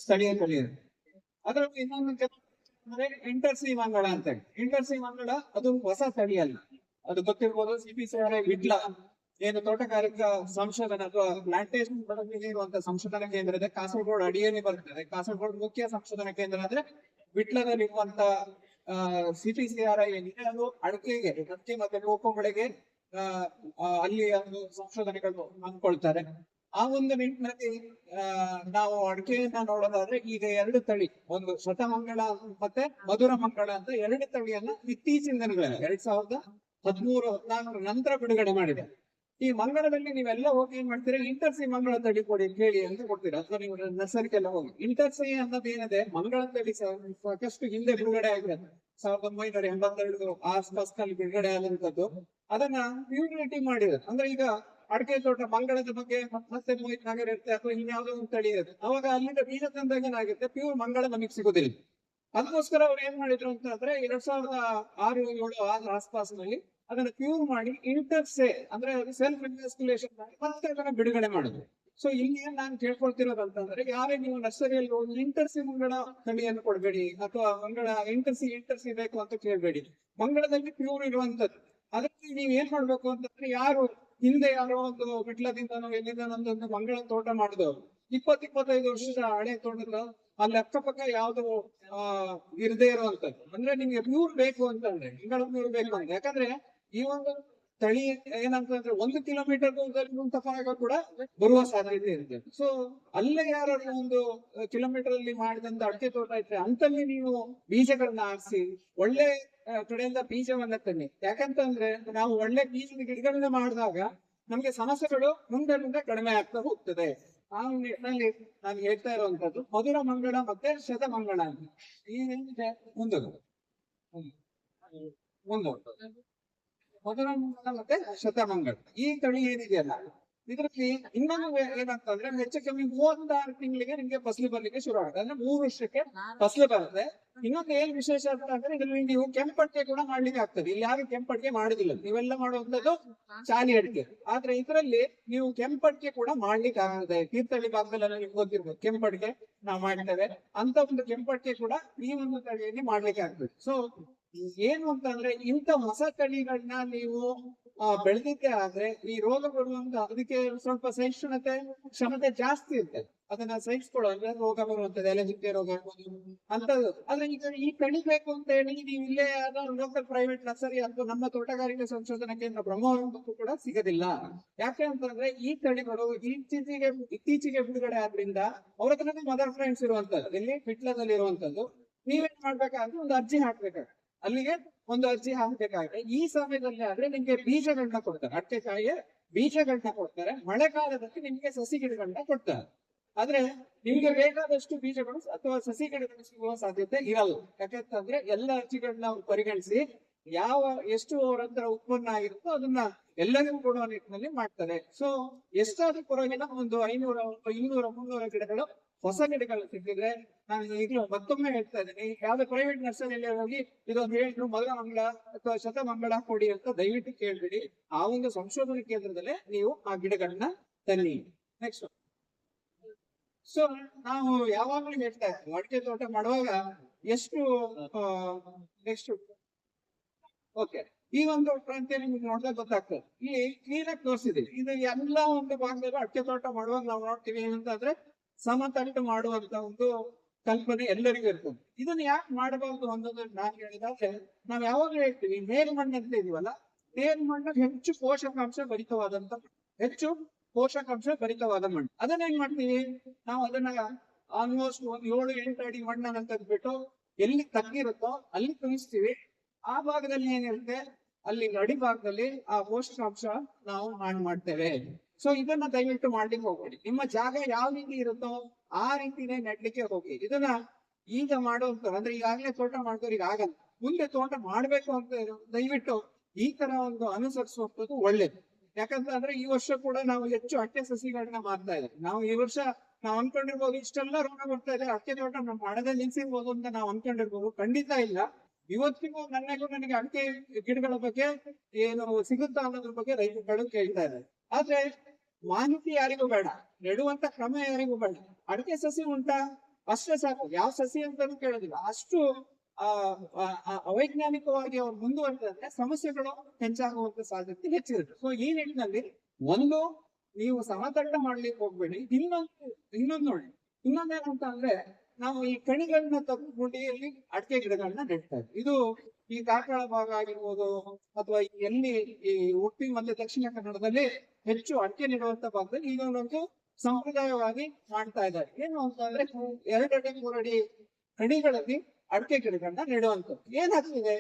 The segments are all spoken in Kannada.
ಸ್ಥಳೀಯ ತಳಿ ಇದೆ. ಅದರಲ್ಲಿ ಇನ್ನೊಂದು ಅಂದ್ರೆ ಇಂಟರ್ಸಿ ಮಂಗಳ ಅಂತ ಹೇಳಿ. ಇಂಟರ್ಸಿ ಮಂಗಳ ಅದು ಹೊಸ ತಳಿ ಅಲ್ಲ, ಅದು ಗೊತ್ತಿರ್ಬೋದು. CPCRI ವಿಟ್ಲ ಏನು ತೋಟಗಾರಿಕಾ ಸಂಶೋಧನಾ ಅಥವಾ ಪ್ಲಾಂಟೇಶನ್ ಬೆಳವಣಿಗೆ ಇರುವಂತಹ ಸಂಶೋಧನಾ ಕೇಂದ್ರ ಇದೆ, ಕಾಸರಗೋಡು ಅಡಿಯಲ್ಲಿ ಬರ್ತದೆ. ಕಾಸರಗೋಡು ಮುಖ್ಯ ಸಂಶೋಧನಾ ಕೇಂದ್ರ ಅಂದ್ರೆ ವಿಟ್ಲದಲ್ಲಿ ಇರುವಂತ CPCRI ಏನಿದೆ ಅದು ಅಡಿಕೆ ಮತ್ತೆ ಕೋಕೋ ಬೆಳೆಗೆ ಅಲ್ಲಿ ಒಂದು ಸಂಶೋಧನೆಗಳು ಅಂದ್ಕೊಳ್ತಾರೆ. ಆ ಒಂದು ನಿಟ್ಟಿನಲ್ಲಿ ನಾವು ಅಡಿಕೆಯನ್ನ ನೋಡೋದಾದ್ರೆ ಈಗ ಎರಡು ತಳಿ, ಒಂದು ಶತಮಂಗಳ ಮತ್ತೆ ಮಧುರ ಮಂಗಳ ಅಂತ ಎರಡು ತಳಿಯನ್ನ ಇತ್ತೀಚಿನ ದಿನಗಳಲ್ಲಿ 2013-14 ನಂತರ ಬಿಡುಗಡೆ ಮಾಡಿದೆ. ಈ ಮಂಗಳದಲ್ಲಿ ನೀವೆಲ್ಲ ಹೋಗಿ ಏನ್ ಮಾಡ್ತೀರಾ, ಇಂಟರ್ಸಿ ಮಂಗಳ ತಳಿ ಕೊಡಿ ಕೇಳಿ ಅಂತ ಕೊಡ್ತೀರಾ, ಅಥವಾ ನೀವು ನರ್ಸರಿಗೆಲ್ಲ ಹೋಗಿ. ಇಂಟರ್ಸಿ ಅನ್ನೋದು ಏನಿದೆ, ಮಂಗಳ ತಳಿ ಸಾಕಷ್ಟು ಹಿಂದೆ ಬಿಡುಗಡೆ ಆಗಿದೆ, 1982 ಆಸ್ಪಾಸ್ನಲ್ಲಿ ಬಿಡುಗಡೆ ಆದಂತದ್ದು. ಅದನ್ನ ಪ್ಯೂರಿಟಿ ಮಾಡಿದೆ. ಅಂದ್ರೆ ಈಗ ಅಡಿಕೆ ತೋಟ ಮಂಗಳದ ಬಗ್ಗೆ ಮತ್ತೆ ಮೋಹಿತ್ ನಗರ್ ಇರುತ್ತೆ ಅಥವಾ ಇನ್ಯಾವುದೋ ಒಂದು ತಳಿ ಇರುತ್ತೆ, ಅವಾಗ ಅಲ್ಲಿಂದ ಬೀಜ ತಂದಾಗ ಏನಾಗುತ್ತೆ, ಪ್ಯೂರ್ ಮಂಗಳ ನಮಗೆ ಸಿಗೋದಿಲ್ಲ. ಅದಕ್ಕೋಸ್ಕರ ಅವ್ರು ಏನ್ ಮಾಡಿದ್ರು ಅಂತಂದ್ರೆ 2006-7 ಆಸ್ಪಾಸ್ನಲ್ಲಿ ಅದನ್ನ ಪ್ಯೂರ್ ಮಾಡಿ ಇಂಟರ್ಸೆ ಅಂದ್ರೆ ಸೆಲ್ಫ್ ಇನ್ವೆಸ್ಟಿಗೇಷನ್ ಮಾಡಿ ಮತ್ತೆ ಅದನ್ನ ಬಿಡುಗಡೆ ಮಾಡಿದ್ರು. ಸೊ ಇಲ್ಲಿ ನಾನು ಕೇಳ್ಕೊಳ್ತಿರೋದಂತಂದ್ರೆ, ಯಾರೇ ನೀವು ನರ್ಸರಿಯಲ್ಲಿ ಹೋಗಿ ಇಂಟರ್ಸಿ ಮಂಗಳ ತಳಿಯನ್ನು ಕೊಡಬೇಡಿ, ಅಥವಾ ಮಂಗಳ ಇಂಟರ್ಸಿ ಬೇಕು ಅಂತ ಕೇಳಬೇಡಿ. ಮಂಗಳದಲ್ಲಿ ಪ್ಯೂರ್ ಇರುವಂತದ್ದು. ಅದಕ್ಕೆ ನೀವ್ ಏನ್ ಮಾಡ್ಬೇಕು ಅಂತಂದ್ರೆ, ಹಿಂದೆ ಯಾರೋ ಒಂದು ವಿಟ್ಲದಿಂದನೋ ಎಲ್ಲಿಂದ ಒಂದು ಮಂಗಳ ತೋಟ ಮಾಡಿದವರು 20-25 ವರ್ಷದ ಹಳೆ ತೋಟದ ಅಲ್ಲಿ ಅಕ್ಕಪಕ್ಕ ಯಾವ್ದು ಇರದೇ ಇರುವಂತದ್ದು. ಅಂದ್ರೆ ನಿಮ್ಗೆ ಪ್ಯೂರ್ ಬೇಕು ಅಂತಂದ್ರೆ, ಮಂಗಳ ಪ್ಯೂರ್ ಬೇಕು ಅಂತ. ಯಾಕಂದ್ರೆ ಈ ಒಂದು ತಳಿ ಏನಂತಂದ್ರೆ 1 ಕಿಲೋಮೀಟರ್ ದೂರದಲ್ಲಿ ಕೂಡ ಬರುವ ಸಾಧ್ಯತೆ ಇರುತ್ತೆ. ಸೊ ಅಲ್ಲೇ ಯಾರಾದ್ರೂ 1 ಕಿಲೋಮೀಟರ್ ಅಲ್ಲಿ ಮಾಡಿದಂತ ಅಡಿಕೆ ತೋಟ ಇದ್ರೆ ಅಂತಲ್ಲಿ ನೀವು ಬೀಜಗಳನ್ನ ಆರಿಸಿ ಒಳ್ಳೆ ಕಡೆಯಿಂದ ಬೀಜವನ್ನ ತನ್ನಿ. ಯಾಕಂತಂದ್ರೆ ನಾವು ಒಳ್ಳೆ ಬೀಜದ ಗಿಡಗಳನ್ನ ಮಾಡಿದಾಗ ನಮ್ಗೆ ಸಮಸ್ಯೆಗಳು ಮುಂದೆ ಕಡಿಮೆ ಆಗ್ತಾ ಹೋಗ್ತದೆ. ಆ ನಿಟ್ಟಿನಲ್ಲಿ ನಾನು ಹೇಳ್ತಾ ಇರುವಂತದ್ದು ಮಧುರ ಮಂಗಳ ಮತ್ತೆ ಶತಮಂಗಳ ಅಂತ. ಈ ಏನಿದೆ ಮುಂದೋದು ಮಧುರ ಮಂಗಳ ಮತ್ತೆ ಶತಮಂಗಳ ಈ ತಳಿ ಏನಿದೆಯಲ್ಲ, ಇದರಲ್ಲಿ ಇನ್ನೊಂದು ಏನಂತಂದ್ರೆ ಹೆಚ್ಚು ಕಮ್ಮಿ 36 ತಿಂಗಳಿಗೆ ನಿಮ್ಗೆ ಫಸಲು ಬರ್ಲಿಕ್ಕೆ ಶುರು ಆಗುತ್ತೆ. ಅಂದ್ರೆ 3 ವರ್ಷಕ್ಕೆ ಫಸಲು ಬರುತ್ತೆ. ಇನ್ನೊಂದು ಏನ್ ವಿಶೇಷ ಅಂತಂದ್ರೆ, ಇದರಲ್ಲಿ ನೀವು ಕೆಂಪಡಿಕೆ ಕೂಡ ಮಾಡ್ಲಿಕ್ಕೆ ಆಗ್ತದೆ. ಇಲ್ಲಿ ಯಾರು ಕೆಂಪಡಿಕೆ ಮಾಡುದಿಲ್ಲ, ನೀವೆಲ್ಲ ಮಾಡುವಂತದ್ದು ಚಾಲಿ ಅಡಿಕೆ. ಆದ್ರೆ ಇದರಲ್ಲಿ ನೀವು ಕೆಂಪಡಿಕೆ ಕೂಡ ಮಾಡ್ಲಿಕ್ಕೆ ಆಗದೆ. ತೀರ್ಥಹಳ್ಳಿ ಭಾಗದಲ್ಲೆಲ್ಲ ನಿಮ್ಗೆ ಗೊತ್ತಿರ್ಬೋದು, ಕೆಂಪಡಿಕೆ ನಾವು ಮಾಡ್ತೇವೆ ಅಂತ ಒಂದು ಕೆಂಪಡಿಕೆ ಕೂಡ ಈ ಒಂದು ತಳಿಯಲ್ಲಿ ಮಾಡ್ಲಿಕ್ಕೆ ಆಗ್ತದೆ. ಸೊ ಏನು ಅಂತಂದ್ರೆ, ಇಂಥ ಹೊಸ ತಳಿಗಳನ್ನ ನೀವು ಬೆಳೆದಿದ್ದೆ ಆದ್ರೆ ಈ ರೋಗ ಬರುವಂತ ಅದಕ್ಕೆ ಸ್ವಲ್ಪ ಸಹಿಷ್ಣುತೆ ಕ್ಷಮತೆ ಜಾಸ್ತಿ ಇರ್ತದೆ. ಅದನ್ನ ಸಹಿಸ್ಕೊಳ್ಳೋ ಅಂದ್ರೆ ರೋಗ ಬರುವಂತದ್ದು ಎಲೆಚುಕ್ಕೆ ರೋಗ ಅಂತದ್ದು. ಆದ್ರೆ ಈಗ ಈ ತಳಿ ಬೇಕು ಅಂತ ಹೇಳಿ ನೀವು ಇಲ್ಲೇ ಲೋಕಲ್ ಪ್ರೈವೇಟ್ ನರ್ಸರಿ ಅಥವಾ ನಮ್ಮ ತೋಟಗಾರಿಕೆ ಸಂಶೋಧನಾ ಕೇಂದ್ರ ಬ್ರಹ್ಮಾವರಕ್ಕೂ ಕೂಡ ಸಿಗೋದಿಲ್ಲ. ಯಾಕೆ ಅಂತಂದ್ರೆ ಈ ತಳಿಗಳು ಇತ್ತೀಚೆಗೆ ಬಿಡುಗಡೆ ಆದ್ರಿಂದ ಅವ್ರ ಹತ್ರನೇ ಮದರ್ ಫ್ರೆಂಡ್ಸ್ ಇರುವಂತದ್ದು, ಇಲ್ಲಿ ವಿಟ್ಲದಲ್ಲಿ ಇರುವಂತದ್ದು. ನೀವೇನ್ ಮಾಡ್ಬೇಕಾದ್ರೆ ಒಂದು ಅರ್ಜಿ ಹಾಕ್ಬೇಕಾಗುತ್ತೆ, ಅಲ್ಲಿಗೆ ಒಂದು ಅರ್ಜಿ ಹಾಕ್ಬೇಕಾದ್ರೆ ಈ ಸಮಯದಲ್ಲಿ ಆದ್ರೆ ನಿಮ್ಗೆ ಬೀಜಗಳನ್ನ ಕೊಡ್ತಾರೆ, ಅಡಿಕೆಕಾಯಿಯ ಬೀಜಗಳನ್ನ ಕೊಡ್ತಾರೆ. ಮಳೆಗಾಲದಲ್ಲಿ ನಿಮ್ಗೆ ಸಸಿ ಗಿಡಗಳನ್ನ ಕೊಡ್ತಾರೆ. ಆದ್ರೆ ನಿಮ್ಗೆ ಬೇಕಾದಷ್ಟು ಬೀಜಗಳು ಅಥವಾ ಸಸಿ ಗಿಡಗಳು ಸಿಗುವ ಸಾಧ್ಯತೆ ಇರಲ್ಲ. ಯಾಕಂತಂದ್ರೆ ಎಲ್ಲ ಅರ್ಜಿಗಳನ್ನ ಪರಿಗಣಿಸಿ ಎಷ್ಟು ಅವರ ಹತ್ರ ಉತ್ಪನ್ನ ಆಗಿರುತ್ತೋ ಅದನ್ನ ಎಲ್ಲರಿಗೂ ಕೊಡುವ ನಿಟ್ಟಿನಲ್ಲಿ ಮಾಡ್ತಾರೆ. ಸೊ ಎಷ್ಟಾದ್ರೂ ಪರವಾಗಿಲ್ಲ ಒಂದು 500, 200, 300 ಗಿಡಗಳು ಹೊಸ ಗಿಡಗಳು ಸಿಕ್ಕಿದ್ರೆ, ನಾನು ಈಗಲೂ ಮತ್ತೊಮ್ಮೆ ಹೇಳ್ತಾ ಇದ್ದೀನಿ, ಯಾವ್ದು ಪ್ರೈವೇಟ್ ನರ್ಸರಿಯಲ್ಲಿ ಹೋಗಿ ಇದೊಂದು ಹೇಳಿದ್ರು ಮಧುರ ಮಂಗಳ ಅಥವಾ ಶತಮಂಗಳ ಕೊಡಿ ಅಂತ ದಯವಿಟ್ಟು ಕೇಳ್ಬಿಡಿ. ಆ ಒಂದು ಸಂಶೋಧನಾ ಕೇಂದ್ರದಲ್ಲೇ ನೀವು ಆ ಗಿಡಗಳನ್ನ ತನ್ನಿ. ನೆಕ್ಸ್ಟ್, ಸೊ ನಾವು ಯಾವಾಗ್ಲೂ ಹೇಳ್ತಾ ಇದ್ದೀವಿ ಅಡಿಕೆ ತೋಟ ಮಾಡುವಾಗ ಎಷ್ಟು ನೆಕ್ಸ್ಟ್ ಓಕೆ, ಈ ಒಂದು ಪ್ರಾಂತ್ಯ ನಿಮ್ಗೆ ನೋಡಿದಾಗ ಗೊತ್ತಾಗ್ತದೆ. ಇಲ್ಲಿ ಕ್ಲೀನ್ ಆಗಿ ತೋರಿಸಿದೀವಿ. ಇದು ಎಲ್ಲ ಒಂದು ಭಾಗದಲ್ಲಿ ಅಡಿಕೆ ತೋಟ ಮಾಡುವಾಗ ನಾವು ನೋಡ್ತೀವಿ ಏನಂತಂದ್ರೆ, ಸಮತಟ್ಟು ಮಾಡುವಂತ ಒಂದು ಕಲ್ಪನೆ ಎಲ್ಲರಿಗೂ ಇರ್ತದೆ. ಇದನ್ನ ಯಾಕೆ ಮಾಡಬಾರ್ದು ಅನ್ನೋದನ್ನ ನಾನು ಹೇಳಿದಾದ್ರೆ, ನಾವ್ ಯಾವಾಗ್ಲೂ ಹೇಳ್ತೀವಿ ಮೇಲ್ಮಣ್ಣು ಅಂತ ಇದೀವಲ್ಲ, ಮೇಲ್ಮಣ್ಣು ಹೆಚ್ಚು ಪೋಷಕಾಂಶ ಭರಿತವಾದ ಮಣ್ಣು. ಅದನ್ನ ಏನ್ ಮಾಡ್ತೀವಿ ನಾವು, ಅದನ್ನ ಆಲ್ಮೋಸ್ಟ್ 7-8 ಅಡಿ ಮಣ್ಣನ್ನ ತೆಗೆದ್ಬಿಟ್ಟು ಎಲ್ಲಿ ತಗ್ಗಿರುತ್ತೋ ಅಲ್ಲಿ ತುಂಬಿಸ್ತೀವಿ. ಆ ಭಾಗದಲ್ಲಿ ಏನಿರುತ್ತೆ ಅಲ್ಲಿ ಅಡಿ ಭಾಗದಲ್ಲಿ ಆ ಪೋಷಕಾಂಶ ನಾವು ಹಾಳು ಮಾಡ್ತೇವೆ. ಸೊ ಇದನ್ನ ದಯವಿಟ್ಟು ಮಾಡ್ಲಿಕ್ಕೆ ಹೋಗ್ಬೇಡಿ. ನಿಮ್ಮ ಜಾಗ ಯಾವ ರೀತಿ ಇರುತ್ತೋ ಆ ರೀತಿನೇ ನೆಡ್ಲಿಕ್ಕೆ ಹೋಗಿ. ಇದನ್ನ ಈಗ ಮಾಡುವಂತ ಅಂದ್ರೆ ಈಗಾಗಲೇ ತೋಟ ಮಾಡಿದವ್ರಿಗೆ ಆಗಲ್ಲ, ಮುಂದೆ ತೋಟ ಮಾಡ್ಬೇಕು ಅಂತ ದಯವಿಟ್ಟು ಈ ತರ ಒಂದು ಅನುಸರಿಸುವಂಥದ್ದು ಒಳ್ಳೇದು. ಯಾಕಂತಂದ್ರೆ ಈ ವರ್ಷ ಕೂಡ ನಾವು ಹೆಚ್ಚು ಅಡಿಕೆ ಸಸಿಗಳನ್ನ ಮಾಡ್ತಾ ಇದ್ದೇವೆ. ನಾವು ಈ ವರ್ಷ ನಾವು ಅನ್ಕೊಂಡಿರ್ಬೋದು ಇಷ್ಟೆಲ್ಲ ರೋಗ ಬರ್ತಾ ಇದೆ, ಅಡಿಕೆ ತೋಟ ನಾವು ಮಾಡದೆ ನಿಲ್ಸಿರ್ಬೋದು ಅಂತ ನಾವು ಅನ್ಕೊಂಡಿರ್ಬೋದು. ಖಂಡಿತ ಇಲ್ಲ. ಇವತ್ತಿಗೂ ನನಗೆ ಅಡಿಕೆ ಗಿಡಗಳ ಬಗ್ಗೆ ಏನು ಸಿಗುತ್ತಾ ಅನ್ನೋದ್ರ ಬಗ್ಗೆ ರೈತರುಗಳು ಕೇಳ್ತಾ ಇದ್ದಾರೆ. ಆದ್ರೆ ಮಾಹಿತಿ ಯಾರಿಗೂ ಬೇಡ, ನೆಡುವಂತ ಕ್ರಮ ಯಾರಿಗೂ ಬೇಡ. ಅಡಿಕೆ ಸಸಿ ಉಂಟಾ, ಅಷ್ಟೇ ಸಾಕು, ಯಾವ ಸಸಿ ಅಂತಾನು ಕೇಳೋದಿಲ್ಲ. ಅಷ್ಟು ಅವೈಜ್ಞಾನಿಕವಾಗಿ ಅವ್ರು ಮುಂದುವರೆದ್ರೆ ಸಮಸ್ಯೆಗಳು ಹೆಚ್ಚಾಗುವಂತ ಸಾಧ್ಯತೆ ಹೆಚ್ಚಿರುತ್ತೆ. ಸೊ ಈ ನಿಟ್ಟಿನಲ್ಲಿ ಒಂದು, ನೀವು ಸಮತಟ್ಟ ಮಾಡ್ಲಿಕ್ಕೆ ಹೋಗ್ಬೇಡಿ. ಇನ್ನೊಂದು ನೋಡಿ, ಇನ್ನೊಂದೇನಂತ ಅಂದ್ರೆ, ನಾವು ಈ ಕಣಿಗಳನ್ನ ತಪ್ಪು ಗುಂಡಿಯಲ್ಲಿ ಅಡಿಕೆ ಗಿಡಗಳನ್ನ ನೆಡ್ತಾ ಇದ್ವಿ. ಇದು ಈ ಕಾರ್ಕಳ ಭಾಗ ಆಗಿರ್ಬೋದು, ಅಥವಾ ಎಲ್ಲಿ ಈ ಉಡುಪಿ ಮತ್ತೆ ದಕ್ಷಿಣ ಕನ್ನಡದಲ್ಲಿ ಹೆಚ್ಚು ಅಡಿಕೆ ನೆಡುವಂತ ಭಾಗದಲ್ಲಿ ಇದೊಂದೊಂದು ಸಂಪ್ರದಾಯವಾಗಿ ಮಾಡ್ತಾ ಇದ್ದಾರೆ. ಏನು ಅಂತ ಅಂದ್ರೆ, 2 ಅಡಿ 3 ಅಡಿ ಕಣಿಗಳಲ್ಲಿ ಅಡಿಕೆ ಗಿಡಗಳನ್ನ ನೆಡುವಂಥದ್ದು. ಏನಾಗ್ತಿದೆ,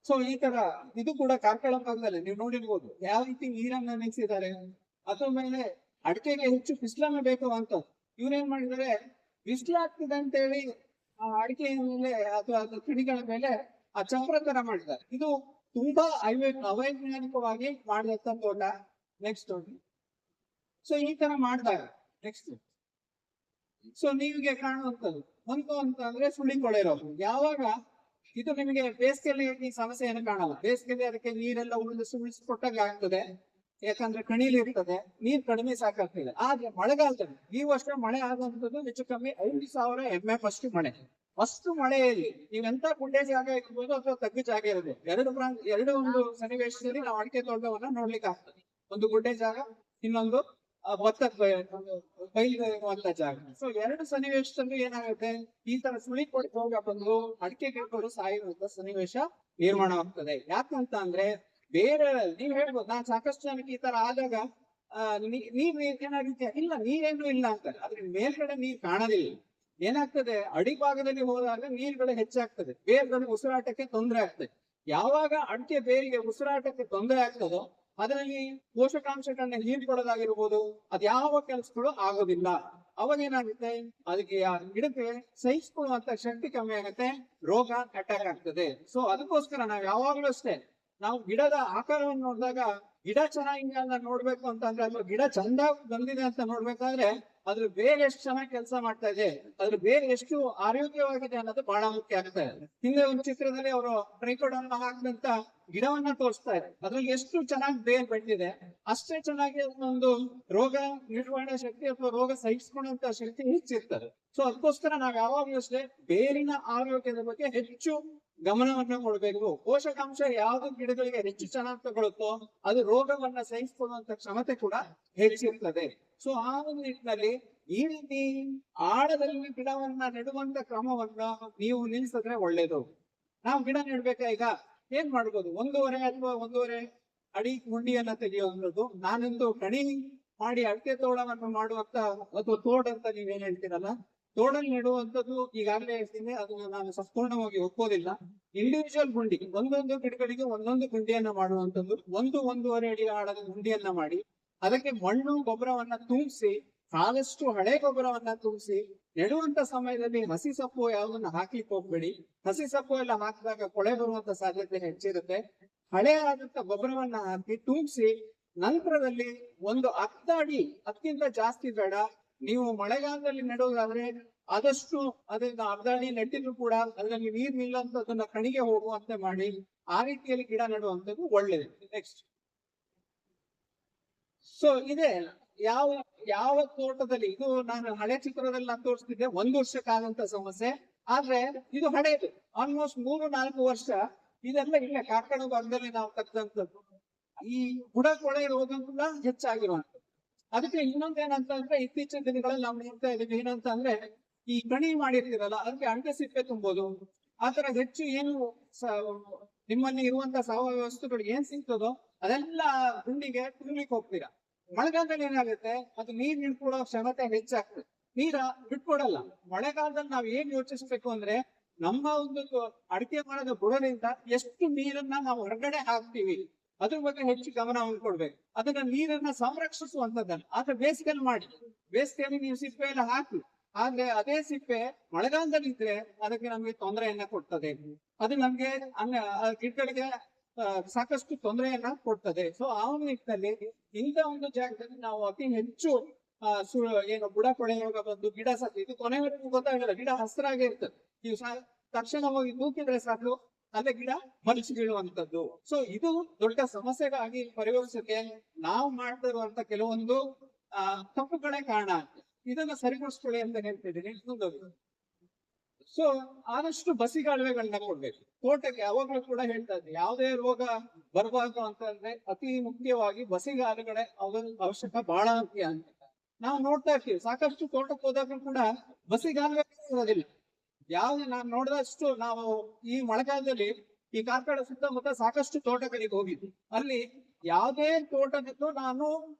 ಸೊ ಈ ತರ ಇದು ಕೂಡ ಕಾರ್ಕಳ ಭಾಗದಲ್ಲಿ ನೀವು ನೋಡಿರ್ಬೋದು ಯಾವ ರೀತಿ ನೀರನ್ನ ನಿಲ್ಲಿಸಿದ್ದಾರೆ. ಅದ್ರ ಮೇಲೆ ಅಡಿಕೆಗೆ ಹೆಚ್ಚು ಬಿಸಿಲನ್ನ ಬೇಕು ಅಂತ ಇವ್ರೇನ್ ಮಾಡಿದ್ದಾರೆ, ಬಿಸಿಲಾಗ್ತಿದೆ ಅಂತ ಹೇಳಿ ಆ ಅಡಿಕೆ ಮೇಲೆ ಅಥವಾ ಕಿಡಿಗಳ ಮೇಲೆ ಆ ಚಪ್ರ ತರ ಮಾಡಿದ್ದಾರೆ. ಇದು ತುಂಬಾ ಅವೈಜ್ಞಾನಿಕವಾಗಿ ಮಾಡಿದಂತ ತೋಟ. ನೆಕ್ಸ್ಟ್ ನೋಡಿ, ಸೊ ಈ ತರ ಮಾಡಿದಾಗ ನೆಕ್ಸ್ಟ್, ಸೊ ನೀವಿಗೆ ಕಾಣುವಂಥದ್ದು ಒಂದು ಅಂತ ಅಂದ್ರೆ ಸುಳಿ ಕೊಳೆ ರೋಗ. ಯಾವಾಗ ಇದು ನಿಮಗೆ ಬೇಸಿಗೆಯಲ್ಲಿ ಈ ಸಮಸ್ಯೆಯನ್ನು ಕಾಣಲ್ಲ. ಬೇಸಿಗೆಯಲ್ಲಿ ಅದಕ್ಕೆ ನೀರೆಲ್ಲ ಉಳಿಸ್ಕೊಟ್ಟಾಗ ಆಗ್ತದೆ, ಯಾಕಂದ್ರೆ ಕಣಿಲಿ ಇರ್ತದೆ, ನೀರ್ ಕಡಿಮೆ ಸಾಕಾಗ್ತದೆ. ಆದ್ರೆ ಮಳೆಗಾಲದಲ್ಲಿ ಈ ವರ್ಷ ಮಳೆ ಆಗುವಂಥದ್ದು ಹೆಚ್ಚು ಕಮ್ಮಿ 5,000 mm ಅಷ್ಟು ಮಳೆ. ಅಷ್ಟು ಮಳೆಯಲ್ಲಿ ನೀವೆಂತ ಗುಡ್ಡೆ ಜಾಗ ಇರ್ಬೋದು ಅಥವಾ ತಗ್ಗು ಜಾಗ ಇರಬಹುದು, ಎರಡು ಒಂದು ಸನ್ನಿವೇಶದಲ್ಲಿ ನಾವು ಅಡಿಕೆ ತೋಟವನ್ನ ನೋಡ್ಲಿಕ್ಕೆ ಆಗ್ತದೆ. ಒಂದು ಗುಡ್ಡೆ ಜಾಗ, ಇನ್ನೊಂದು ಭತ್ತ ಬೈಲಿರುವಂತ ಜಾಗ. ಸೊ 2 ಸನ್ನಿವೇಶದಲ್ಲಿ ಏನಾಗುತ್ತೆ, ಈ ತರ ಸುಳಿ ಕೊಟ್ಟು ಹೋಗ ಬಂದು ಅಡಿಕೆ ಗಿಡಗಳು ಸಾಯುವಂತ ಸನ್ನಿವೇಶ ನಿರ್ಮಾಣ ಆಗ್ತದೆ. ಯಾಕಂತ ಅಂದ್ರೆ ಬೇರೆ ನೀವ್ ಹೇಳ್ಬೋದು, ನಾನ್ ಸಾಕಷ್ಟು ಜನಕ್ಕೆ ಈ ತರ ಆದಾಗ ನೀರ್ ಏನಾಗುತ್ತೆ, ಇಲ್ಲ ನೀರೇನು ಇಲ್ಲ ಅಂತಾರೆ, ಅದ್ರ ಮೇಲ್ಗಡೆ ನೀರ್ ಕಾಣೋದಿಲ್ಲ. ಏನಾಗ್ತದೆ, ಅಡಿಭಾಗದಲ್ಲಿ ಹೋದಾಗ ನೀರ್ಗಳು ಹೆಚ್ಚಾಗ್ತದೆ, ಬೇರ್ಗಳು ಉಸಿರಾಟಕ್ಕೆ ತೊಂದರೆ ಆಗ್ತದೆ. ಯಾವಾಗ ಅಡಿಕೆ ಬೇರಿಗೆ ಉಸಿರಾಟಕ್ಕೆ ತೊಂದರೆ ಆಗ್ತದೋ ಅದರಲ್ಲಿ ಪೋಷಕಾಂಶಗಳನ್ನ ಹೀರಿಕೊಳ್ಳೋದಾಗಿರ್ಬೋದು, ಅದ್ಯಾವ ಕೆಲಸಗಳು ಆಗೋದಿಲ್ಲ. ಅವಾಗ ಏನಾಗುತ್ತೆ, ಅದಕ್ಕೆ ಗಿಡಕ್ಕೆ ಸಹಿಸಿಕೊಳ್ಳುವಂತ ಶಕ್ತಿ ಕಮ್ಮಿ ಆಗುತ್ತೆ, ರೋಗ ಅಟ್ಯಾಕ್ ಆಗ್ತದೆ. ಸೊ ಅದಕ್ಕೋಸ್ಕರ ನಾವ್ ಯಾವಾಗ್ಲೂ ಅಷ್ಟೇ, ನಾವು ಗಿಡದ ಆಕಾರವನ್ನು ನೋಡಿದಾಗ ಗಿಡ ಚೆನ್ನಾಗಿದೆ ಅಂತ ನೋಡ್ಬೇಕು ಅಂತಂದ್ರೆ, ಅಥವಾ ಗಿಡ ಚಂದ ಬಂದಿದೆ ಅಂತ ನೋಡ್ಬೇಕಾದ್ರೆ ಅದ್ರ ಬೇರೆ ಎಷ್ಟು ಚೆನ್ನಾಗಿ ಕೆಲಸ ಮಾಡ್ತಾ ಇದೆ, ಅದ್ರ ಬೇರೆ ಎಷ್ಟು ಆರೋಗ್ಯವಾಗಿದೆ ಅನ್ನೋದು ಬಹಳ ಮುಖ್ಯ ಆಗ್ತಾ ಇದೆ. ಹಿಂದೆ ಒಂದು ಚಿತ್ರದಲ್ಲಿ ಅವರು ಟ್ರೈಕೋಡರ್ಮ ಹಾಕಿದಂತ ಗಿಡವನ್ನ ತೋರಿಸ್ತಾ ಇದೆ, ಅದ್ರಲ್ಲಿ ಎಷ್ಟು ಚೆನ್ನಾಗಿ ಬೇರ್ ಬೆಳೆದಿದೆ, ಅಷ್ಟೇ ಚೆನ್ನಾಗಿ ಒಂದು ರೋಗ ನಿರ್ವಹಣೆ ಶಕ್ತಿ ಅಥವಾ ರೋಗ ಸಹಿಸಿಕೊಳ್ಳುವಂತ ಶಕ್ತಿ ಹೆಚ್ಚಿರ್ತದೆ. ಸೊ ಅದಕ್ಕೋಸ್ಕರ ನಾವ್ ಯಾವಾಗಲೂ ಅಷ್ಟೇ ಬೇರಿನ ಆರೋಗ್ಯದ ಬಗ್ಗೆ ಹೆಚ್ಚು ಗಮನವನ್ನ ಕೊಡಬೇಕು. ಪೋಷಕಾಂಶ ಯಾವ್ದು ಗಿಡಗಳಿಗೆ ಹೆಚ್ಚು ಚೆನ್ನಾಗಿ ತಗೊಳುತ್ತೋ ಅದು ರೋಗವನ್ನ ಸಹಿಸಿಕೊಳ್ಳುವಂತ ಕ್ಷಮತೆ ಕೂಡ ಹೆಚ್ಚಿರ್ತದೆ. ಸೊ ಆ ಒಂದು ನಿಟ್ಟಿನಲ್ಲಿ ಈ ರೀತಿ ಆಳದಲ್ಲಿ ಗಿಡವನ್ನ ನೆಡುವಂತ ಕ್ರಮವನ್ನ ನೀವು ನಿಲ್ಸಿದ್ರೆ ಒಳ್ಳೇದು. ನಾವು ಗಿಡ ನೆಡ್ಬೇಕಾ, ಈಗ ಏನ್ ಮಾಡ್ಬೋದು, 1.5 ಅಥವಾ 1.5 ಅಡಿ ಗುಂಡಿಯನ್ನ ತೆಗೆಯುವಂಥದ್ದು. ನಾನೊಂದು ಕಣಿ ಮಾಡಿ ಅಡಿಕೆ ತೋಟವನ್ನು ಮಾಡುವಂತ ಅಥವಾ ತೋಟ ಅಂತ ನೀವೇನ್ ಹೇಳ್ತೀರಲ್ಲ, ತೋಡಲ್ಲಿ ನೆಡುವಂಥದ್ದು ಈಗಾಗಲೇ ಹೇಳ್ತೀನಿ, ಅದನ್ನ ನಾನು ಸಂಪೂರ್ಣವಾಗಿ ಒಪ್ಪೋದಿಲ್ಲ. ಇಂಡಿವಿಜುವಲ್ ಗುಂಡಿ, ಒಂದೊಂದು ಗಿಡಗಳಿಗೆ ಒಂದೊಂದು ಗುಂಡಿಯನ್ನ ಮಾಡುವಂಥದ್ದು, 1-1.5 ಅಡಿ ಆಳದ ಗುಂಡಿಯನ್ನ ಮಾಡಿ ಅದಕ್ಕೆ ಮಣ್ಣು ಗೊಬ್ಬರವನ್ನ ತುಂಬಿಸಿ, ಆದಷ್ಟು ಹಳೆ ಗೊಬ್ಬರವನ್ನ ತುಂಬಿಸಿ ನೆಡುವಂತ ಸಮಯದಲ್ಲಿ ಹಸಿ ಸೊಪ್ಪು ಯಾವುದನ್ನ ಹಾಕ್ಲಿಕ್ಕೆ ಹೋಗ್ಬೇಡಿ. ಹಸಿ ಸೊಪ್ಪು ಎಲ್ಲ ಹಾಕಿದಾಗ ಕೊಳೆ ಬರುವಂತ ಸಾಧ್ಯತೆ ಹೆಚ್ಚಿರುತ್ತೆ. ಹಳೆ ಆದಂತ ಗೊಬ್ಬರವನ್ನ ಹಾಕಿ ತುಂಬಿಸಿ, ನಂತರದಲ್ಲಿ ಒಂದು 10 ಅಡಿ, ಅದಕ್ಕಿಂತ ಜಾಸ್ತಿ ಬೇಡ. ನೀವು ಮಳೆಗಾಲದಲ್ಲಿ ನೆಡುವುದಾದ್ರೆ ಆದಷ್ಟು ಅದರಿಂದ 1/2 ಅಡಿ ನೆಟ್ಟಿದ್ರು ಕೂಡ ಅದರಲ್ಲಿ ನೀರ್ ನಿಲ್ಲುವಂತದನ್ನ ಕಣಿಗೆ ಹೋಗುವಂತೆ ಮಾಡಿ, ಆ ರೀತಿಯಲ್ಲಿ ಗಿಡ ನೆಡುವಂಥದ್ದು ಒಳ್ಳೇದು. ನೆಕ್ಸ್ಟ್, ಸೊ ಇದೆ ಯಾವ ತೋಟದಲ್ಲಿ, ಇದು ನಾನು ಹಳೆ ಚಿತ್ರದಲ್ಲಿ ನಾನು ತೋರಿಸ್ತಿದ್ದೆ 1 ವರ್ಷಕ್ಕಾದಂತ ಸಮಸ್ಯೆ, ಆದ್ರೆ ಇದು ಹಳೆಯದು, ಆಲ್ಮೋಸ್ಟ್ 3-4 ವರ್ಷ. ಇದೆಲ್ಲ ಇಲ್ಲ ಕಾರ್ಕಳ ಭಾಗದಲ್ಲಿ ನಾವು ತೆಗೆದಂಥದ್ದು. ಈ ಬುಡ ಕೊಳೆ ರೋಗ ಕೂಡ ಹೆಚ್ಚಾಗಿರುವಂಥದ್ದು. ಅದಕ್ಕೆ ಇನ್ನೊಂದೇನಂತ ಅಂದ್ರೆ, ಇತ್ತೀಚಿನ ದಿನಗಳಲ್ಲಿ ನಾವು ನೋಡ್ತಾ ಇದೀವಿ ಏನಂತ ಅಂದ್ರೆ, ಈ ಕಣಿ ಮಾಡಿರ್ತೀರಲ್ಲ ಅದಕ್ಕೆ ಅಂಟೆ ಸಿಪ್ಪೆ ತುಂಬೋದು. ಆತರ ಹೆಚ್ಚು ಏನು ನಿಮ್ಮಲ್ಲಿ ಇರುವಂತ ಸಾವಯವ ವಸ್ತುಗಳು ಏನ್ ಸಿಗ್ತದೋ ಅದೆಲ್ಲ ಗುಂಡಿಗೆ ತುಂಬ್ಲಿಕ್ಕೆ ಹೋಗ್ತೀರಾ. ಮಳೆಗಾಲದಲ್ಲಿ ಏನಾಗುತ್ತೆ, ಅದು ನೀರ್ ನಿಂತ್ಕೊಳ್ಳೋ ಕ್ಷಮತೆ ಹೆಚ್ಚಾಗ್ತದೆ, ನೀರ ಬಿಟ್ಕೊಡಲ್ಲ. ಮಳೆಗಾಲದಲ್ಲಿ ನಾವ್ ಏನ್ ಯೋಚಿಸ್ಬೇಕು ಅಂದ್ರೆ, ನಮ್ಮ ಒಂದು ಅಡಿಕೆ ಮರದ ಬುಡದಿಂದ ಎಷ್ಟು ನೀರನ್ನ ನಾವು ಹೊರಗಡೆ ಹಾಕ್ತೀವಿ ಅದ್ರ ಬಗ್ಗೆ ಹೆಚ್ಚು ಗಮನವನ್ನು ಕೊಡ್ಬೇಕು. ಅದನ್ನ ನೀರನ್ನ ಸಂರಕ್ಷಿಸುವಂತದ್ದನ್ನ ಆದ್ರೆ ಬೇಸಿಗೆಯಲ್ಲಿ ಮಾಡಿ, ಬೇಸಿಗೆಯಲ್ಲಿ ನೀವು ಸಿಪ್ಪೆ ಎಲ್ಲ ಹಾಕಿ, ಆದ್ರೆ ಅದೇ ಸಿಪ್ಪೆ ಮಳೆಗಾಲದಲ್ಲಿ ಇದ್ರೆ ಅದಕ್ಕೆ ನಮ್ಗೆ ತೊಂದರೆಯನ್ನ ಕೊಡ್ತದೆ, ಅದು ನಮ್ಗೆ ಗಿಡಗಳಿಗೆ ಸಾಕಷ್ಟು ತೊಂದರೆಯನ್ನ ಕೊಡ್ತದೆ. ಸೊ ಆ ನಿಟ್ಟಿನಲ್ಲಿ ಇಂಥ ಒಂದು ಜಾಗದಲ್ಲಿ ನಾವು ಅತಿ ಹೆಚ್ಚು ಏನು ಬುಡ ಕೊಳೆ ರೋಗ ಬಂದು ಗಿಡ ಸತ್ತು, ಇದು ಕೊನೆವರೆಗೂ ಗೊತ್ತಾಗಲ್ಲ, ಗಿಡ ಹಸಿರಾಗೇ ಇರ್ತದೆ, ನೀವು ತಕ್ಷಣ ಹೋಗಿ ತೂಕಿದ್ರೆ ಸಾಕು ಅಲ್ಲೇ ಗಿಡ ಮಲಚಿ ಬೀಳುವಂತದ್ದು. ಸೊ ಇದು ದೊಡ್ಡ ಸಮಸ್ಯೆಗಾಗಿ ಪರಿಹರಿಸಕ್ಕೆ ನಾವು ಮಾಡ್ತಾ ಇರುವಂತ ಕೆಲವೊಂದು ತಪ್ಪುಗಳೇ ಕಾರಣ. ಇದನ್ನ ಸರಿಪಡಿಸ್ಕೊಳ್ಳಿ ಅಂತ ಹೇಳ್ತಿದ್ದೀನಿ. ಸೊ ಆದಷ್ಟು ಬಸಿಗಾಲುವೆಗಳನ್ನ ಕೊಡ್ಬೇಕು. ತೋಟಕ್ಕೆ ಯಾವಾಗ್ಲೂ ಕೂಡ ಹೇಳ್ತಾ ಇದ್ದೆ, ಯಾವುದೇ ರೋಗ ಬರಬಾರ್ದು ಅಂತಂದ್ರೆ ಅತಿ ಮುಖ್ಯವಾಗಿ ಬಸಿಗಾಲುಗಳ ಅವಶ್ಯಕ ಬಹಳ ಮುಖ್ಯ ಅಂತ. ನಾವು ನೋಡ್ತಾ ಇರ್ತೀವಿ, ಸಾಕಷ್ಟು ತೋಟಕ್ಕೆ ಹೋದಾಗ್ಲೂ ಕೂಡ ಬಸಿಗಾಲುವೆ ಇರೋದಿಲ್ಲ. ಯಾವ್ದು ನಾನು ನೋಡಿದಷ್ಟು ನಾವು ಈ ಮಳೆಗಾಲದಲ್ಲಿ ಈ ಕಾರ್ಕಳ ಸುತ್ತಮುತ್ತ ಸಾಕಷ್ಟು ತೋಟಗಳಿಗೆ ಹೋಗಿದ್ವಿ. ಅಲ್ಲಿ ಯಾವುದೇ ತೋಟದಲ್ಲೂ ನಾನು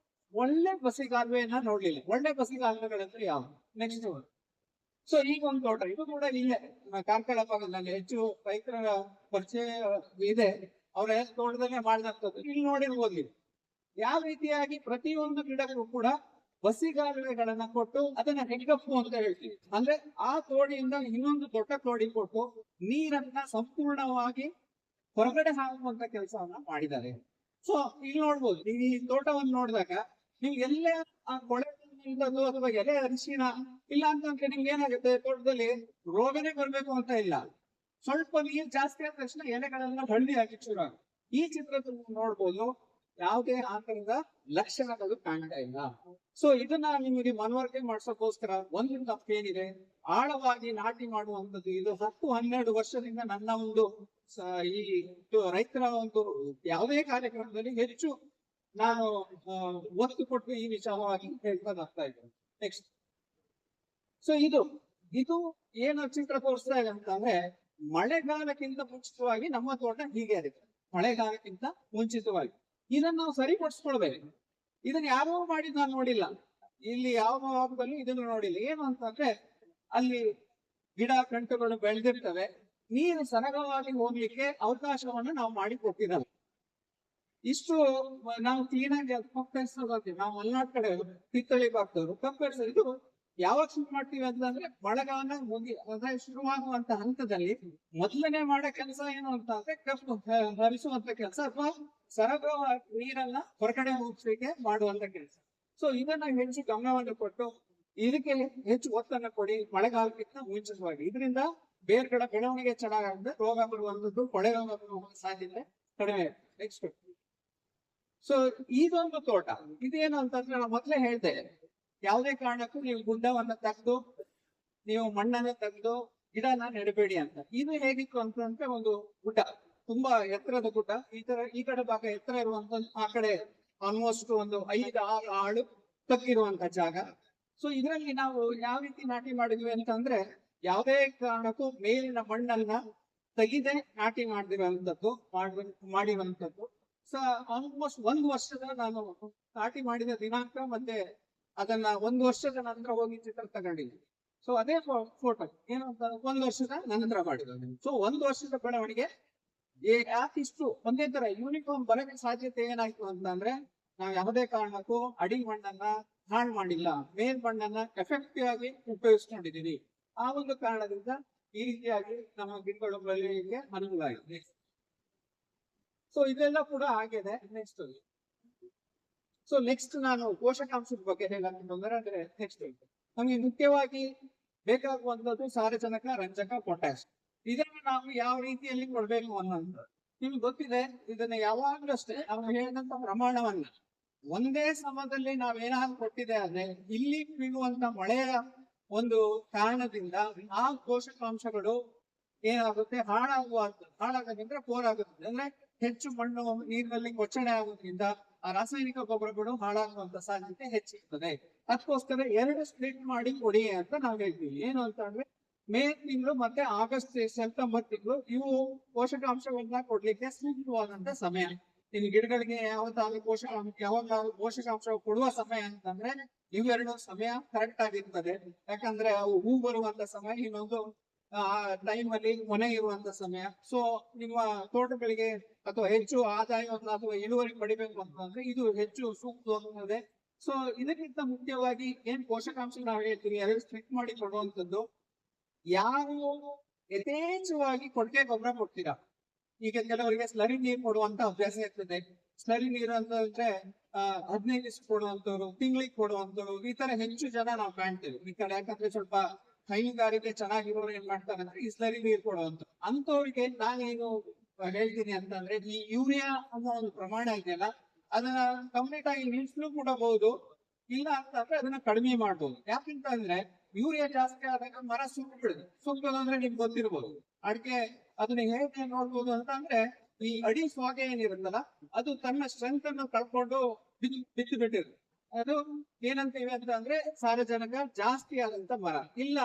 ಒಳ್ಳೆ ಬಸಿಗಾಲುವೆಯನ್ನ ನೋಡ್ಲಿಲ್ಲ. ಒಳ್ಳೆ ಬಸಿಗಾಲುವೆಗಳಂದ್ರೆ ಯಾವ ನೆಕ್ಸ್ಟ್. ಸೊ ಈಗ ಒಂದು ತೋಟ, ಇದು ಕೂಡ ಇಲ್ಲೇ ಕಾರ್ಕಳ ಭಾಗದಲ್ಲಿ ಹೆಚ್ಚು ರೈತರ ಪರಿಚಯ ಇದೆ, ಅವರ ತೋಟದಲ್ಲೇ ಮಾಡಿದಂಥದ್ದು. ಇಲ್ಲಿ ನೋಡಿರ್ಬೋದು ಯಾವ ರೀತಿಯಾಗಿ ಪ್ರತಿಯೊಂದು ಗಿಡಕ್ಕೂ ಕೂಡ ಬಸಿಗಾಲುವೆಗಳನ್ನ ಕೊಟ್ಟು ಅದನ್ನ ಹೆಗ್ಗಪ್ಪು ಅಂತ ಹೇಳ್ತೀವಿ. ಅಂದ್ರೆ ಆ ತೋಡಿಯಿಂದ ಇನ್ನೊಂದು ದೊಡ್ಡ ತೋಡಿ ಕೊಟ್ಟು ನೀರನ್ನ ಸಂಪೂರ್ಣವಾಗಿ ಹೊರಗಡೆ ಹಾಕುವಂತ ಕೆಲಸವನ್ನ ಮಾಡಿದ್ದಾರೆ. ಸೊ ಇಲ್ಲಿ ನೋಡ್ಬೋದು, ಈ ತೋಟವನ್ನು ನೋಡಿದಾಗ ನೀವು ಎಲ್ಲೇ ಆ ಕೊಳೆ ಅಥವಾ ಎಲೆ ಅರಿಶಿನ ಇಲ್ಲ ಅಂತಂದ್ರೆ ನಿಮ್ಗೆ ಏನಾಗುತ್ತೆ, ತೋಟದಲ್ಲಿ ರೋಗನೇ ಬರ್ಬೇಕು ಅಂತ ಇಲ್ಲ. ಸ್ವಲ್ಪ ನೀರು ಜಾಸ್ತಿ ಆದ ತಕ್ಷಣ ಎಲೆಗಳೆಲ್ಲ ಹಳದಿ ಆಗಿ ಶುರು ಆಗುತ್ತೆ. ಈ ಚಿತ್ರದಲ್ಲಿ ನೋಡ್ಬೋದು ಯಾವುದೇ ಆ ತರದ ಲಕ್ಷಣಗಳು ಕಾಣ್ತಾ ಇಲ್ಲ. ಸೊ ಇದನ್ನ ನಿಮಗೆ ಮನವರಿಕೆ ಮಾಡ್ಸೋಕೋಸ್ಕರ ಒಂದು ತಪ್ಪೇನಿದೆ, ಆಳವಾಗಿ ನಾಟಿ ಮಾಡುವಂಥದ್ದು. ಇದು 10-12 ವರ್ಷದಿಂದ ನನ್ನ ಒಂದು ಈ ರೈತರ ಒಂದು ಯಾವುದೇ ಕಾರ್ಯಕ್ರಮದಲ್ಲಿ ಹೆಚ್ಚು ನಾನು ಒತ್ತು ಕೊಟ್ಟು ಈ ವಿಚಾರವಾಗಿ ಹೇಳ್ತಾ ಬರ್ತಾ ಇದ್ದೇನೆ. ನೆಕ್ಸ್ಟ್. ಸೊ ಇದು ಏನು ಚಿತ್ರ ತೋರಿಸ್ತಾ ಇದೆ ಅಂತಂದ್ರೆ, ಮಳೆಗಾಲಕ್ಕಿಂತ ಮುಂಚಿತವಾಗಿ ನಮ್ಮ ತೋಟ ಹೀಗೆ ಇದೆ. ಮಳೆಗಾಲಕ್ಕಿಂತ ಮುಂಚಿತವಾಗಿ ಇದನ್ನ ನಾವು ಸರಿಪಡಿಸ್ಕೊಳ್ಬೇಕು. ಇದನ್ನ ಯಾರೋ ಮಾಡಿದ್ ನಾನು ನೋಡಿಲ್ಲ, ಇಲ್ಲಿ ಯಾವ ಭಾಗದಲ್ಲಿ ಇದನ್ನು ನೋಡಿಲ್ಲ. ಏನು ಅಂತಂದ್ರೆ, ಅಲ್ಲಿ ಗಿಡ ಕಂಟುಗಳು ಬೆಳೆದಿರ್ತವೆ, ನೀರು ಸರಳವಾಗಿ ಹೋಗ್ಲಿಕ್ಕೆ ಅವಕಾಶವನ್ನು ನಾವು ಮಾಡಿ ಕೊಟ್ಟಿದ್ದೇವೆ. ಇಷ್ಟು ನಾವು ಕ್ಲೀನ್ ಆಗಿ ಕಂಪೇರ್ಸ್ತೀವಿ. ನಾವು ಮಲೆನಾಡ್ ಕಡೆ ಪಿತ್ತಳಿ ಬಾಗ್ತವ್ರು ಕಂಪೇರ್ಸ್ ಇದು ಯಾವಾಗ ಶುರು ಮಾಡ್ತೀವಿ ಅಂತಂದ್ರೆ, ಮಳೆಗಾಲ ಅಂದ್ರೆ ಶುರುವಾಗುವಂತ ಹಂತದಲ್ಲಿ ಮೊದಲನೇ ಮಾಡೋ ಕೆಲಸ ಏನು ಅಂತ ಅಂದ್ರೆ ಕಪ್ಪು ಹರಿಸುವಂತ ಕೆಲಸ ಅಥವಾ ಸರಬರಾಜು ನೀರನ್ನ ಹೊರಗಡೆ ಹೋಗ್ಲಿಕ್ಕೆ ಮಾಡುವಂತ ಕೆಲಸ. ಸೊ ಇದನ್ನ ಹೆಚ್ಚು ಗಮನವನ್ನು ಕೊಟ್ಟು ಇದಕ್ಕೆ ಹೆಚ್ಚು ಒತ್ತನ್ನು ಕೊಡಿ ಮಳೆಗಾಲಕ್ಕಿಂತ ಮುಂಚಿತವಾಗಿ. ಇದರಿಂದ ಬೇರ್ಗಳ ಬೆಳವಣಿಗೆ ಚೆನ್ನಾಗುತ್ತೆ, ರೋಗ ಬರುವಂತದ್ದು, ಕೊಳೆ ರೋಗ ಬರುವ ಸಾಧ್ಯತೆ ಕಡಿಮೆ. ನೆಕ್ಸ್ಟ್. ಸೊ ಇದೊಂದು ತೋಟ, ಇದೇನು ಅಂತಂದ್ರೆ ನಾನು ಮೊದಲೇ ಹೇಳ್ದೆ, ಯಾವುದೇ ಕಾರಣಕ್ಕೂ ನೀವು ಗುಡ್ಡವನ್ನ ತೆಗೆದು ನೀವು ಮಣ್ಣನ್ನ ತೆಗೆದು ಗಿಡನ ನೆಡಬೇಡಿ ಅಂತ. ಇದು ಹೇಗಿತ್ತು ಅಂತಂದ್ರೆ, ಒಂದು ಗುಡ್ಡ, ತುಂಬಾ ಎತ್ತರದ ಗುಡ್ಡ, ಈ ಕಡೆ ಭಾಗ ಎತ್ತರ ಇರುವಂತ, ಆ ಕಡೆ ಆಲ್ಮೋಸ್ಟ್ ಒಂದು 5-6 ಆಳು ತಗ್ಗಿರುವಂತ ಜಾಗ. ಸೊ ಇದರಲ್ಲಿ ನಾವು ಯಾವ ರೀತಿ ನಾಟಿ ಮಾಡಿದ್ವಿ ಅಂತಂದ್ರೆ, ಯಾವುದೇ ಕಾರಣಕ್ಕೂ ಮೇಲಿನ ಮಣ್ಣನ್ನ ತೆಗೆದೇ ನಾಟಿ ಮಾಡಿರುವಂತದ್ದು. ಸೊ ಆಲ್ಮೋಸ್ಟ್ 1 ವರ್ಷದ ನಾನು ನಾಟಿ ಮಾಡಿದ ದಿನಾಂಕ ಮತ್ತೆ ಅದನ್ನ 1 ವರ್ಷದ ನಂತರ ಹೋಗಿ ಚಿತ್ರ ತಗೊಂಡಿದ್ವಿ. ಸೊ ಅದೇ ಫೋಟೋ ಏನು ಅಂತ 1 ವರ್ಷದ ನಂತರ ಮಾಡಿದ್ರು. ಸೊ 1 ವರ್ಷದ ಬೆಳವಣಿಗೆ ಯಾಕಿಷ್ಟು ಒಂದೇ ತರ ಯೂನಿಫಾರ್ಮ್ ಬರಕ್ಕೆ ಸಾಧ್ಯತೆ ಏನಾಯ್ತು ಅಂತಂದ್ರೆ, ನಾವು ಯಾವುದೇ ಕಾರಣಕ್ಕೂ ಅಡಿ ಮಣ್ಣನ್ನ ಹಾಳು ಮಾಡಿಲ್ಲ, ಮೇಲ್ ಮಣ್ಣನ್ನ ಎಫೆಕ್ಟಿವ್ ಆಗಿ ಉಪಯೋಗಿಸ್ಕೊಂಡಿದೀವಿ. ಆ ಒಂದು ಕಾರಣದಿಂದ ಈ ರೀತಿಯಾಗಿ ನಮ್ಮ ಗಿಡಗಳು ಬೆಳೆಯಲಿಕ್ಕೆ ಅನುಕೂಲ ಆಗಿದೆ. ಸೊ ಇದೆಲ್ಲ ಕೂಡ ಆಗಿದೆ. ನೆಕ್ಸ್ಟ್. ಸೊ ನೆಕ್ಸ್ಟ್ ನಾನು ಪೋಷಕಾಂಶದ ಬಗ್ಗೆ ಹೇಳಂತಂದ್ರೆ, ನೆಕ್ಸ್ಟ್ ನಮಗೆ ಮುಖ್ಯವಾಗಿ ಬೇಕಾಗುವಂತದ್ದು ಸಾರಜನಕ, ರಂಜಕ, ಪೊಟ್ಯಾಶ್. ಇದನ್ನು ನಾವು ಯಾವ ರೀತಿಯಲ್ಲಿ ಕೊಡ್ಬೇಕು ಅನ್ನೋದು ನಿಮ್ಗೆ ಗೊತ್ತಿದೆ. ಇದನ್ನ ಯಾವಾಗ್ಲೂ ಅಷ್ಟೇ ನಾವು ಹೇಳಿದಂತ ಪ್ರಮಾಣವನ್ನ ಒಂದೇ ಸಮಯದಲ್ಲಿ ನಾವೇನಾದ್ರು ಕೊಟ್ಟಿದೆ ಅಂದ್ರೆ, ಇಲ್ಲಿ ಬೀಳುವಂತ ಮಳೆಯ ಒಂದು ಕಾರಣದಿಂದ ಆ ಪೋಷಕಾಂಶಗಳು ಏನಾಗುತ್ತೆ, ಹಾಳಾಗೋದ್ರಿಂದ ಪೋರಾಗುತ್ತೆ. ಅಂದ್ರೆ ಹೆಚ್ಚು ಮಣ್ಣು ನೀರಿನಲ್ಲಿ ಕೊಚ್ಚಣೆ ಆಗೋದ್ರಿಂದ ಆ ರಾಸಾಯನಿಕ ಗೊಬ್ಬರಗಳು ಹಾಳಾಗುವಂತ ಸಾಧ್ಯತೆ ಹೆಚ್ಚಿರ್ತದೆ. ಅದಕ್ಕೋಸ್ಕರ 2 ಸ್ಪ್ಲಿಟ್ ಮಾಡಿ ಕೊಡಿ ಅಂತ ನಾವು ಹೇಳ್ತೀವಿ. ಏನು ಅಂತ ಅಂದ್ರೆ, ಮೇ ತಿಂಗಳು ಮತ್ತೆ ಆಗಸ್ಟ್ ಸೆಪ್ಟೆಂಬರ್ ತಿಂಗಳು ಇವು ಪೋಷಕಾಂಶಗಳನ್ನ ಕೊಡ್ಲಿಕ್ಕೆ ಸೂಕ್ತವಾದಂತ ಸಮಯ. ಇನ್ನು ಗಿಡಗಳಿಗೆ ಯಾವಾಗ ಪೋಷಕಾಂಶ ಕೊಡುವ ಸಮಯ ಅಂತಂದ್ರೆ ಇವೆರಡು ಸಮಯ ಕರೆಕ್ಟ್ ಆಗಿರ್ತದೆ. ಯಾಕಂದ್ರೆ ಅವು ಹೂ ಬರುವಂತ ಸಮಯ, ಇನ್ನೊಂದು ಟೈಮ್ ಅಲ್ಲಿ ಕೊನೆ ಇರುವಂತ ಸಮಯ. ಸೊ ನಿಮ್ಮ ತೋಟಗಳಿಗೆ ಅಥವಾ ಹೆಚ್ಚು ಆದಾಯವನ್ನು ಅಥವಾ ಇಳುವರಿ ಪಡಿಬೇಕು ಅಂತಂದ್ರೆ ಇದು ಹೆಚ್ಚು ಸೂಕ್ತವಾಗುತ್ತದೆ. ಸೊ ಇದಕ್ಕಿಂತ ಮುಖ್ಯವಾಗಿ ಏನ್ ಪೋಷಕಾಂಶ ನಾವು ಹೇಳ್ತೀವಿ 2 ಸ್ಪ್ಲಿಟ್ ಮಾಡಿ ಕೊಡುವಂತದ್ದು. ಯಾರು ಯಥೇಚ್ಛವಾಗಿ ಕೊಟ್ಟಿಗೆ ಗೊಬ್ಬರ ಕೊಡ್ತೀರಾ, ಈಗ ಕೆಲವರಿಗೆ ಸ್ಲರಿ ನೀರು ಕೊಡುವಂತ ಅಭ್ಯಾಸ ಇರ್ತದೆ. ಸ್ಲರಿ ನೀರು ಅಂತಂದ್ರೆ 15 ದಿವಸ ಕೊಡುವಂತವ್ರು, ತಿಂಗಳಿಗೆ ಕೊಡುವಂತವ್ರು, ಈ ತರ ಹೆಚ್ಚು ಜನ ನಾವು ಕಾಣ್ತೇವೆ ಈ ಕಡೆ. ಯಾಕಂದ್ರೆ ಸ್ವಲ್ಪ ಹೈನುಗಾರಿಕೆ ಚೆನ್ನಾಗಿರೋರು ಏನ್ ಮಾಡ್ತಾರೆ ಅಂದ್ರೆ ಈ ಸ್ಲರಿ ನೀರು ಕೊಡುವಂತ ಅಂತವ್ರಿಗೆ ನಾನೇನು ಹೇಳ್ತೀನಿ ಅಂತಂದ್ರೆ, ಈ ಯೂರಿಯಾ ಅನ್ನೋ ಒಂದು ಪ್ರಮಾಣ ಇದೆಯಲ್ಲ ಅದನ್ನ ಕಂಪ್ಲೀಟ್ ಆಗಿ ನಿಲ್ಸ್ಲೂ ಕೊಡಬಹುದು. ಇಲ್ಲ ಅಂತಂದ್ರೆ ಅದನ್ನ ಕಡಿಮೆ ಮಾಡ್ಬೋದು. ಯಾಕಂತ ಅಂದ್ರೆ ಯೂರಿಯಾ ಜಾಸ್ತಿ ಆದಾಗ ಮರ ಸುಟ್ಟು ಬಿಡುದು. ಸುಟ್ಟೋದು ಅಂದ್ರೆ ನಿಮ್ಗೆ ಗೊತ್ತಿರ್ಬೋದು. ಅಡಿಕೆ ಅದನ್ನ ಹೇಗೆ ನೋಡ್ಬೋದು ಅಂತ ಅಂದ್ರೆ ಈ ಅಡಿ ಸ್ವಾಗೆ ಏನಿರುತ್ತಲ್ಲ ಅದು ತನ್ನ ಸ್ಟ್ರೆಂತ್ ಅನ್ನು ಕಳ್ಕೊಂಡು ಬಿದ್ದು ಬಿಟ್ಟಿರುತ್ತೆ. ಅದು ಏನಂತೀವಿ ಅಂತ ಅಂದ್ರೆ ಸಾರಜನಕ ಜಾಸ್ತಿ ಆದಂತ ಮರ. ಇಲ್ಲ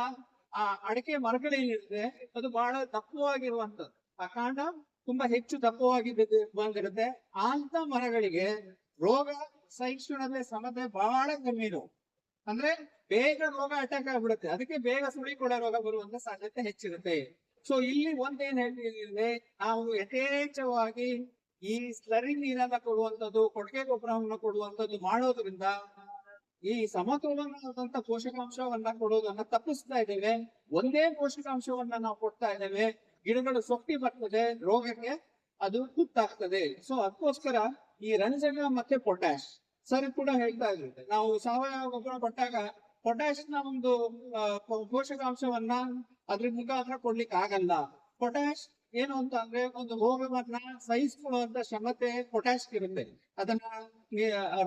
ಆ ಅಡಿಕೆ ಮರಗಳೇನಿರುತ್ತೆ ಅದು ಬಹಳ ದಪ್ಪವಾಗಿರುವಂತದ್ದು, ಆ ಕಾಂಡ ತುಂಬಾ ಹೆಚ್ಚು ದಪ್ಪವಾಗಿ ಬಂದಿರುತ್ತೆ. ಅಂತ ಮರಗಳಿಗೆ ರೋಗ ಸಹಿಷ್ಣುತೆ ಸಮತೆ ಬಹಳ ಕಮ್ಮಿ ಇರು, ಅಂದ್ರೆ ಬೇಗ ರೋಗ ಅಟ್ಯಾಕ್ ಆಗ್ಬಿಡುತ್ತೆ. ಅದಕ್ಕೆ ಬೇಗ ಸುಳಿಕೊಡ ರೋಗ ಬರುವಂತ ಸಾಧ್ಯತೆ ಹೆಚ್ಚಿರುತ್ತೆ. ಸೊ ಇಲ್ಲಿ ಒಂದೇನ್ ಹೇಳ್ತಿದ್ರೆ, ನಾವು ಯಥೇಚ್ಛವಾಗಿ ಈ ಸ್ಲರಿ ನೀರನ್ನ ಕೊಡುವಂಥದ್ದು, ಕೊಟ್ಟಿಗೆ ಗೊಬ್ಬರವನ್ನು ಕೊಡುವಂಥದ್ದು ಮಾಡೋದ್ರಿಂದ ಈ ಸಮತೋಲನವಾದಂತ ಪೋಷಕಾಂಶವನ್ನ ಕೊಡೋದನ್ನ ತಪ್ಪಿಸ್ತಾ ಇದ್ದೇವೆ. ಒಂದೇ ಪೋಷಕಾಂಶವನ್ನ ನಾವು ಕೊಡ್ತಾ ಇದ್ದೇವೆ, ಗಿಡಗಳು ಸೊಪ್ಪಿ ಬರ್ತದೆ, ರೋಗಕ್ಕೆ ಅದು ತುತ್ತಾಗ್ತದೆ. ಸೊ ಅದಕ್ಕೋಸ್ಕರ ಈ ರಂಜಕ ಮತ್ತೆ ಪೊಟ್ಯಾಶ್ ಸರ್ ಕೂಡ ಹೇಳ್ತಾ ಇರುತ್ತೆ, ನಾವು ಸಾವಯವ ಗೊಬ್ಬರ ಕೊಟ್ಟಾಗ ಪೊಟ್ಯಾಶ್ ನ ಒಂದು ಪೋಷಕಾಂಶವನ್ನ ಅದ್ರ ಮುಖಾಂತರ ಕೊಡ್ಲಿಕ್ಕೆ ಆಗಲ್ಲ. ಪೊಟ್ಯಾಶ್ ಏನು ಅಂತ ಅಂದ್ರೆ ಒಂದು ರೋಗವನ್ನ ಸಹಿಸಿಕೊಳ್ಳುವಂತ ಕ್ಷಮತೆ ಪೊಟ್ಯಾಶ್ ಇರುತ್ತೆ. ಅದನ್ನ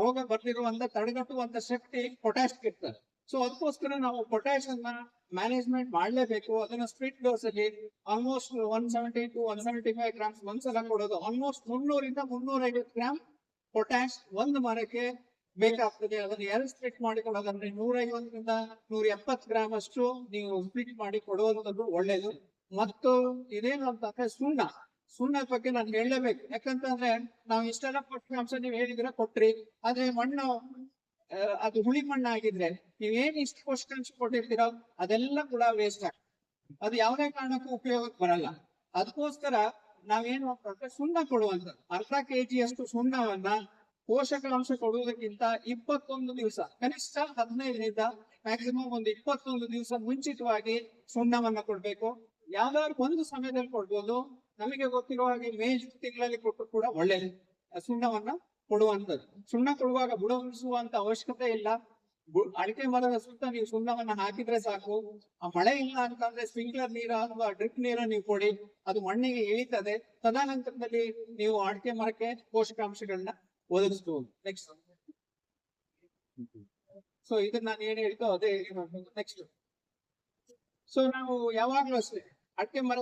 ರೋಗ ಬರ್ದಿರುವಂತ ತಡೆಗಟ್ಟುವಂತ ಶಕ್ತಿ ಪೊಟ್ಯಾಶ್ ಇರ್ತದೆ. ಸೊ ಅದಕ್ಕೋಸ್ಕರ ನಾವು ಪೊಟ್ಯಾಶ್ ಅನ್ನ ಮ್ಯಾನೇಜ್ಮೆಂಟ್ ಮಾಡ್ಲೇಬೇಕು. ಅದನ್ನ ಸ್ಪ್ಲಿಟ್ ಡೋಸ್ ಅಲ್ಲಿ ಆಲ್ಮೋಸ್ಟ್ 170 to 175 ಗ್ರಾಮ್ಸ್ ಒಂದ್ಸಲ ಕೊಡೋದು. ಆಲ್ಮೋಸ್ಟ್ 300 ಇಂದ 350 ಗ್ರಾಮ್ ಪೊಟ್ಯಾಶ್ ಒಂದು ಮರಕ್ಕೆ ಬೇಕಾಗ್ತದೆ. ಅದನ್ನ ಎರಡು ಸ್ಪ್ಲಿಟ್ ಮಾಡಿ ಕೊಡೋದಂದ್ರೆ 150ರಿಂದ 170 ಗ್ರಾಮ್ ಅಷ್ಟು ನೀವು ಸ್ಪ್ಲಿಟ್ ಮಾಡಿ ಕೊಡುವಂತದ್ದು ಒಳ್ಳೇದು. ಮತ್ತು ಇದೇನು ಅಂತಂದ್ರೆ ಸುಣ್ಣದ ಬಗ್ಗೆ ನಾನು ಹೇಳಲೇಬೇಕು. ಯಾಕಂತಂದ್ರೆ ನಾವು ಇಷ್ಟೆಲ್ಲ ಪೋಷಕಾಂಶ ನೀವು ಹೇಳಿದ್ರೆ ಕೊಟ್ರಿ, ಆದ್ರೆ ಮಣ್ಣು ಅದು ಹುಳಿ ಮಣ್ಣಾಗಿದ್ರೆ ನೀವೇನ್ ಇಷ್ಟು ಪೋಷಕಾಂಶ ಕೊಟ್ಟಿರ್ತೀರೋ ಅದೆಲ್ಲ ಕೂಡ ವೇಸ್ಟ್ ಆಗ್ತದೆ, ಅದು ಯಾವುದೇ ಕಾರಣಕ್ಕೂ ಉಪಯೋಗಕ್ಕೆ ಬರಲ್ಲ. ಅದಕ್ಕೋಸ್ಕರ ನಾವೇನು ಅಂತಂದ್ರೆ ಸುಣ್ಣ ಕೊಡುವಂತ ಅರ್ಧ kg ಅಷ್ಟು ಸುಣ್ಣವನ್ನ ಪೋಷಕಾಂಶ ಕೊಡುವುದಕ್ಕಿಂತ 21 ದಿವಸ, ಕನಿಷ್ಠ 15ರಿಂದ ಮ್ಯಾಕ್ಸಿಮಮ್ ಒಂದು 21 ದಿವಸ ಮುಂಚಿತವಾಗಿ ಸುಣ್ಣವನ್ನ ಕೊಡ್ಬೇಕು. ಯಾವ್ದಾದ್ರು ಒಂದು ಸಮಯದಲ್ಲಿ ಕೊಡ್ಬೋದು. ನಮಗೆ ಗೊತ್ತಿರುವ ಹಾಗೆ ಮೇ ಜೂನ್ ತಿಂಗಳಲ್ಲಿ ಕೊಟ್ಟು ಕೂಡ ಒಳ್ಳೇದು ಸುಣ್ಣವನ್ನ ಕೊಡುವಂಥದ್ದು. ಸುಣ್ಣ ಕೊಡುವಾಗ ಬುಡ ಉಳಿಸುವಂತ ಅವಶ್ಯಕತೆ ಇಲ್ಲ. ಅಡಿಕೆ ಮರದ ಸುತ್ತ ನೀವು ಸುಣ್ಣವನ್ನ ಹಾಕಿದ್ರೆ ಸಾಕು. ಆ ಮಳೆ ಇಲ್ಲ ಅಂತಂದ್ರೆ ಸ್ಪ್ರಿಂಕ್ಲರ್ ನೀರ ಅಥವಾ ಡ್ರಿಪ್ ನೀರ ನೀವು ಕೊಡಿ, ಅದು ಮಣ್ಣಿಗೆ ಇಳಿತದೆ. ತದನಂತರದಲ್ಲಿ ನೀವು ಅಡಿಕೆ ಮರಕ್ಕೆ ಪೋಷಕಾಂಶಗಳನ್ನ ಒದಗಿಸಬಹುದು. ನೆಕ್ಸ್ಟ್, ಸೊ ಇದನ್ನ ನಾನು ಏನ್ ಹೇಳ್ತೋ ಅದೇ ನೆಕ್ಸ್ಟ್. ಸೊ ನಾವು ಯಾವಾಗ್ಲೂ ಅಷ್ಟೇ ಅಡಿಕೆ ಮರ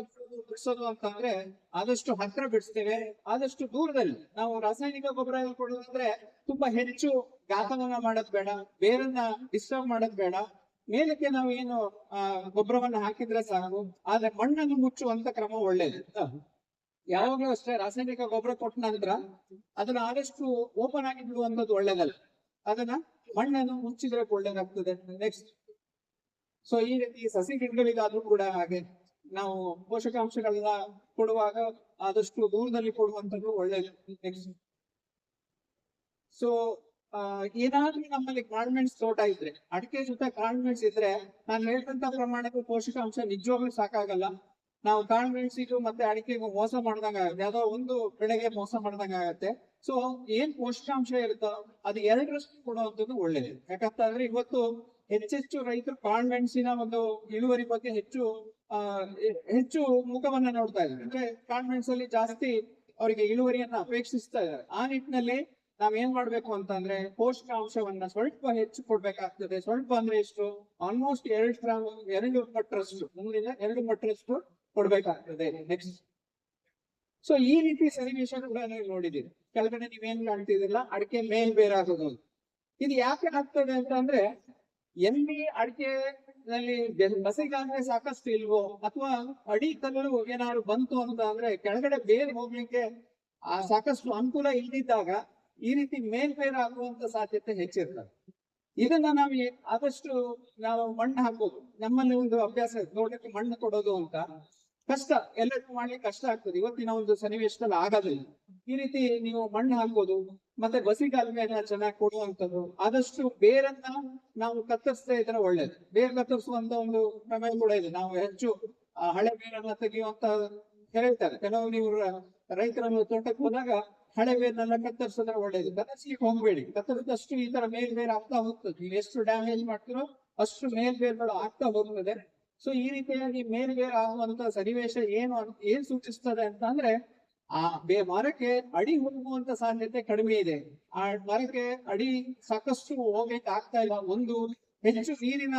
ಬಿಡಿಸೋದು ಅಂತಂದ್ರೆ ಆದಷ್ಟು ಹತ್ರ ಬಿಡಿಸ್ತೇವೆ, ಆದಷ್ಟು ದೂರದಲ್ಲಿ. ನಾವು ರಾಸಾಯನಿಕ ಗೊಬ್ಬರ ಕೊಡೋದಂದ್ರೆ ತುಂಬಾ ಹೆಚ್ಚು ಗಾತ್ರವನ್ನ ಮಾಡೋದ್ ಬೇಡ, ಬೇರನ್ನ ಡಿಸ್ಟರ್ಬ್ ಮಾಡೋದ್ ಬೇಡ. ಮೇಲಕ್ಕೆ ನಾವು ಏನು ಗೊಬ್ಬರವನ್ನ ಹಾಕಿದ್ರೆ ಸಾಕು, ಆದ್ರೆ ಮಣ್ಣನ್ನು ಮುಚ್ಚುವಂತ ಕ್ರಮ ಒಳ್ಳೇದು. ಯಾವಾಗ್ಲೂ ಅಷ್ಟೇ ರಾಸಾಯನಿಕ ಗೊಬ್ಬರ ಕೊಟ್ಟ ನಂತರ ಅದನ್ನ ಆದಷ್ಟು ಓಪನ್ ಆಗಿ ಬಿಡುವಂತದ್ದು ಒಳ್ಳೇದಲ್ಲ, ಅದನ್ನ ಮಣ್ಣನ್ನು ಮುಚ್ಚಿದ್ರೆ ಒಳ್ಳೇದಾಗ್ತದೆ. ನೆಕ್ಸ್ಟ್, ಸೊ ಈ ರೀತಿ ಸಸಿ ಗಿಡಗಳಿಗಾದ್ರೂ ಕೂಡ ಹಾಗೆ ನಾವು ಪೋಷಕಾಂಶಗಳನ್ನ ಕೊಡುವಾಗ ಆದಷ್ಟು ದೂರದಲ್ಲಿ ಕೊಡುವಂಥದ್ದು ಒಳ್ಳೆಯದು. ನೆಕ್ಸ್ಟ್, ಸೊ ಏನಾದ್ರೂ ನಮ್ಮಲ್ಲಿ ಕಾಳ್ಮೆಣ್ಸ್ ತೋಟ ಇದ್ರೆ, ಅಡಿಕೆ ಜೊತೆ ಕಾಳ್ಮೆಣ್ಸ್ ಇದ್ರೆ ನಾನು ಹೇಳ್ತಂತ ಪ್ರಮಾಣಕ್ಕೆ ಪೋಷಕಾಂಶ ನಿಜವಾಗ್ಲೂ ಸಾಕಾಗಲ್ಲ. ನಾವು ಕಾಳ್ಮೆಣ್ಸಿಗೂ ಮತ್ತೆ ಅಡಿಕೆಗೂ ಮೋಸ ಮಾಡ್ದಂಗ ಆಗುತ್ತೆ, ಯಾವ್ದೋ ಒಂದು ಬೆಳೆಗೆ ಮೋಸ ಮಾಡ್ದಂಗ ಆಗತ್ತೆ. ಸೊ ಏನ್ ಪೋಷಕಾಂಶ ಇರುತ್ತೋ ಅದು 2ರಷ್ಟು ಕೊಡುವಂಥದ್ದು ಒಳ್ಳೇದು. ಯಾಕಂತಂದ್ರೆ ಇವತ್ತು ಹೆಚ್ಚೆಚ್ಚು ರೈತರು ಕಾಳ್ಮೆಣ್ಸಿನ ಒಂದು ಇಳುವರಿ ಬಗ್ಗೆ ಹೆಚ್ಚು ಮುಖವನ್ನ ನೋಡ್ತಾ ಇದ್ದಾರೆ. ಅಂದ್ರೆ ಕಾಳ್ಮೆಣ್ಸಲ್ಲಿ ಜಾಸ್ತಿ ಅವರಿಗೆ ಇಳುವರಿಯನ್ನ ಅಪೇಕ್ಷಿಸ್ತಾ ಇದ್ದಾರೆ. ಆ ನಿಟ್ಟಿನಲ್ಲಿ ನಾವೇನ್ ಮಾಡ್ಬೇಕು ಅಂತಂದ್ರೆ ಪೋಷಕಾಂಶವನ್ನ ಸ್ವಲ್ಪ ಹೆಚ್ಚು ಕೊಡ್ಬೇಕಾಗ್ತದೆ. ಸ್ವಲ್ಪ ಅಂದ್ರೆ ಎಷ್ಟು, ಆಲ್ಮೋಸ್ಟ್ 2 ಮಟ್ಟರಷ್ಟು, 2 ಮಟ್ಟರಷ್ಟು ಕೊಡ್ಬೇಕಾಗ್ತದೆ. ನೆಕ್ಸ್ಟ್, ಸೊ ಈ ರೀತಿ ಸನ್ನಿವೇಶ ಕೂಡ ನೀವು ನೋಡಿದೀರಿ. ಕೆಳಗಡೆ ನೀವೇನ್ ಕಾಣ್ತಿದಿಲ್ಲ, ಅಡಿಕೆ ಮೇಲ್ ಬೇರಾಗೋದು. ಇದು ಯಾಕೆ ಆಗ್ತದೆ ಅಂತ ಅಂದ್ರೆ ಎಲ್ಲಿ ಅಡಿಕೆನಲ್ಲಿ ಬಸಿಗಾದ್ರೆ ಸಾಕಷ್ಟು ಇಲ್ವೋ, ಅಥವಾ ಅಡಿ ಕಲ್ಲು ಏನಾದ್ರು ಬಂತು ಅಂತ ಅಂದ್ರೆ ಕೆಳಗಡೆ ಬೇರೆ ಹೋಗ್ಲಿಕ್ಕೆ ಸಾಕಷ್ಟು ಅನುಕೂಲ ಇಲ್ದಿದ್ದಾಗ ಈ ರೀತಿ ಮೇಲ್ಬೇರು ಆಗುವಂತ ಸಾಧ್ಯತೆ ಹೆಚ್ಚಿರ್ತದೆ. ಇದನ್ನ ನಾವು ಆದಷ್ಟು ನಾವು ಮಣ್ಣು ಹಾಕೋದು, ನಮ್ಮಲ್ಲಿ ಒಂದು ಅಭ್ಯಾಸ ನೋಡಕ್ಕೆ ಮಣ್ಣು ಕೊಡೋದು ಅಂತ ಕಷ್ಟ, ಎಲ್ಲರಿಗೂ ಮಾಡ್ಲಿಕ್ಕೆ ಕಷ್ಟ ಆಗ್ತದೆ. ಇವತ್ತಿನ ಒಂದು ಸನ್ನಿವೇಶದಲ್ಲಿ ಆಗೋದಿಲ್ಲ. ಈ ರೀತಿ ನೀವು ಮಣ್ಣು ಹಾಕೋದು ಮತ್ತೆ ಬಸಿಗಾಲ್ಮೆನ ಚೆನ್ನಾಗಿ ಕೊಡುವಂಥದ್ದು. ಆದಷ್ಟು ಬೇರನ್ನ ನಾವು ಕತ್ತರಿಸದೇ ಇದ್ರೆ ಒಳ್ಳೇದು. ಬೇರ್ ಕತ್ತರಿಸುವಂತ ಒಂದು ಪ್ರಮೇಯ ಕೂಡ ಇದೆ. ನಾವು ಹೆಚ್ಚು ಹಳೆ ಬೇರನ್ನ ತೆಗೆಯುವಂತ ಹೇಳ್ತಾರೆ ಕೆಲವು. ನೀವು ರೈತರನ್ನು ತೋಟಕ್ಕೆ ಹೋದಾಗ ಹಳೆ ಬೇರ್ನೆಲ್ಲ ಕತ್ತರಿಸಿದ್ರೆ ಒಳ್ಳೇದು. ಕತ್ತರಿಸ್ಲಿಕ್ಕೆ ಹೋಗ್ಬೇಡಿ, ಕತ್ತರಿಸಿದಷ್ಟು ಈ ತರ ಮೇಲ್ ಬೇರ್ ಆಗ್ತಾ ಹೋಗ್ತದೆ. ನೀವು ಎಷ್ಟು ಡ್ಯಾಮೇಜ್ ಮಾಡ್ತೀರೋ ಅಷ್ಟು ಮೇಲ್ ಬೇರ್ಗಳು ಆಗ್ತಾ ಹೋಗ್ತದೆ. ಸೊ ಈ ರೀತಿಯಾಗಿ ಮೇಲ್ ಬೇರ್ ಆಗುವಂತ ಸನ್ನಿವೇಶ ಏನ್ ಸೂಚಿಸ್ತದೆ ಅಂತ ಅಂದ್ರೆ ಆ ಮರಕ್ಕೆ ಅಡಿ ಹೋಗುವಂತ ಸಾಧ್ಯತೆ ಕಡಿಮೆ ಇದೆ. ಆ ಮರಕ್ಕೆ ಅಡಿ ಸಾಕಷ್ಟು ಹೋಗ್ಲಿಕ್ಕೆ ಆಗ್ತಾ ಇಲ್ಲ. ಒಂದು ಹೆಚ್ಚು ನೀರಿನ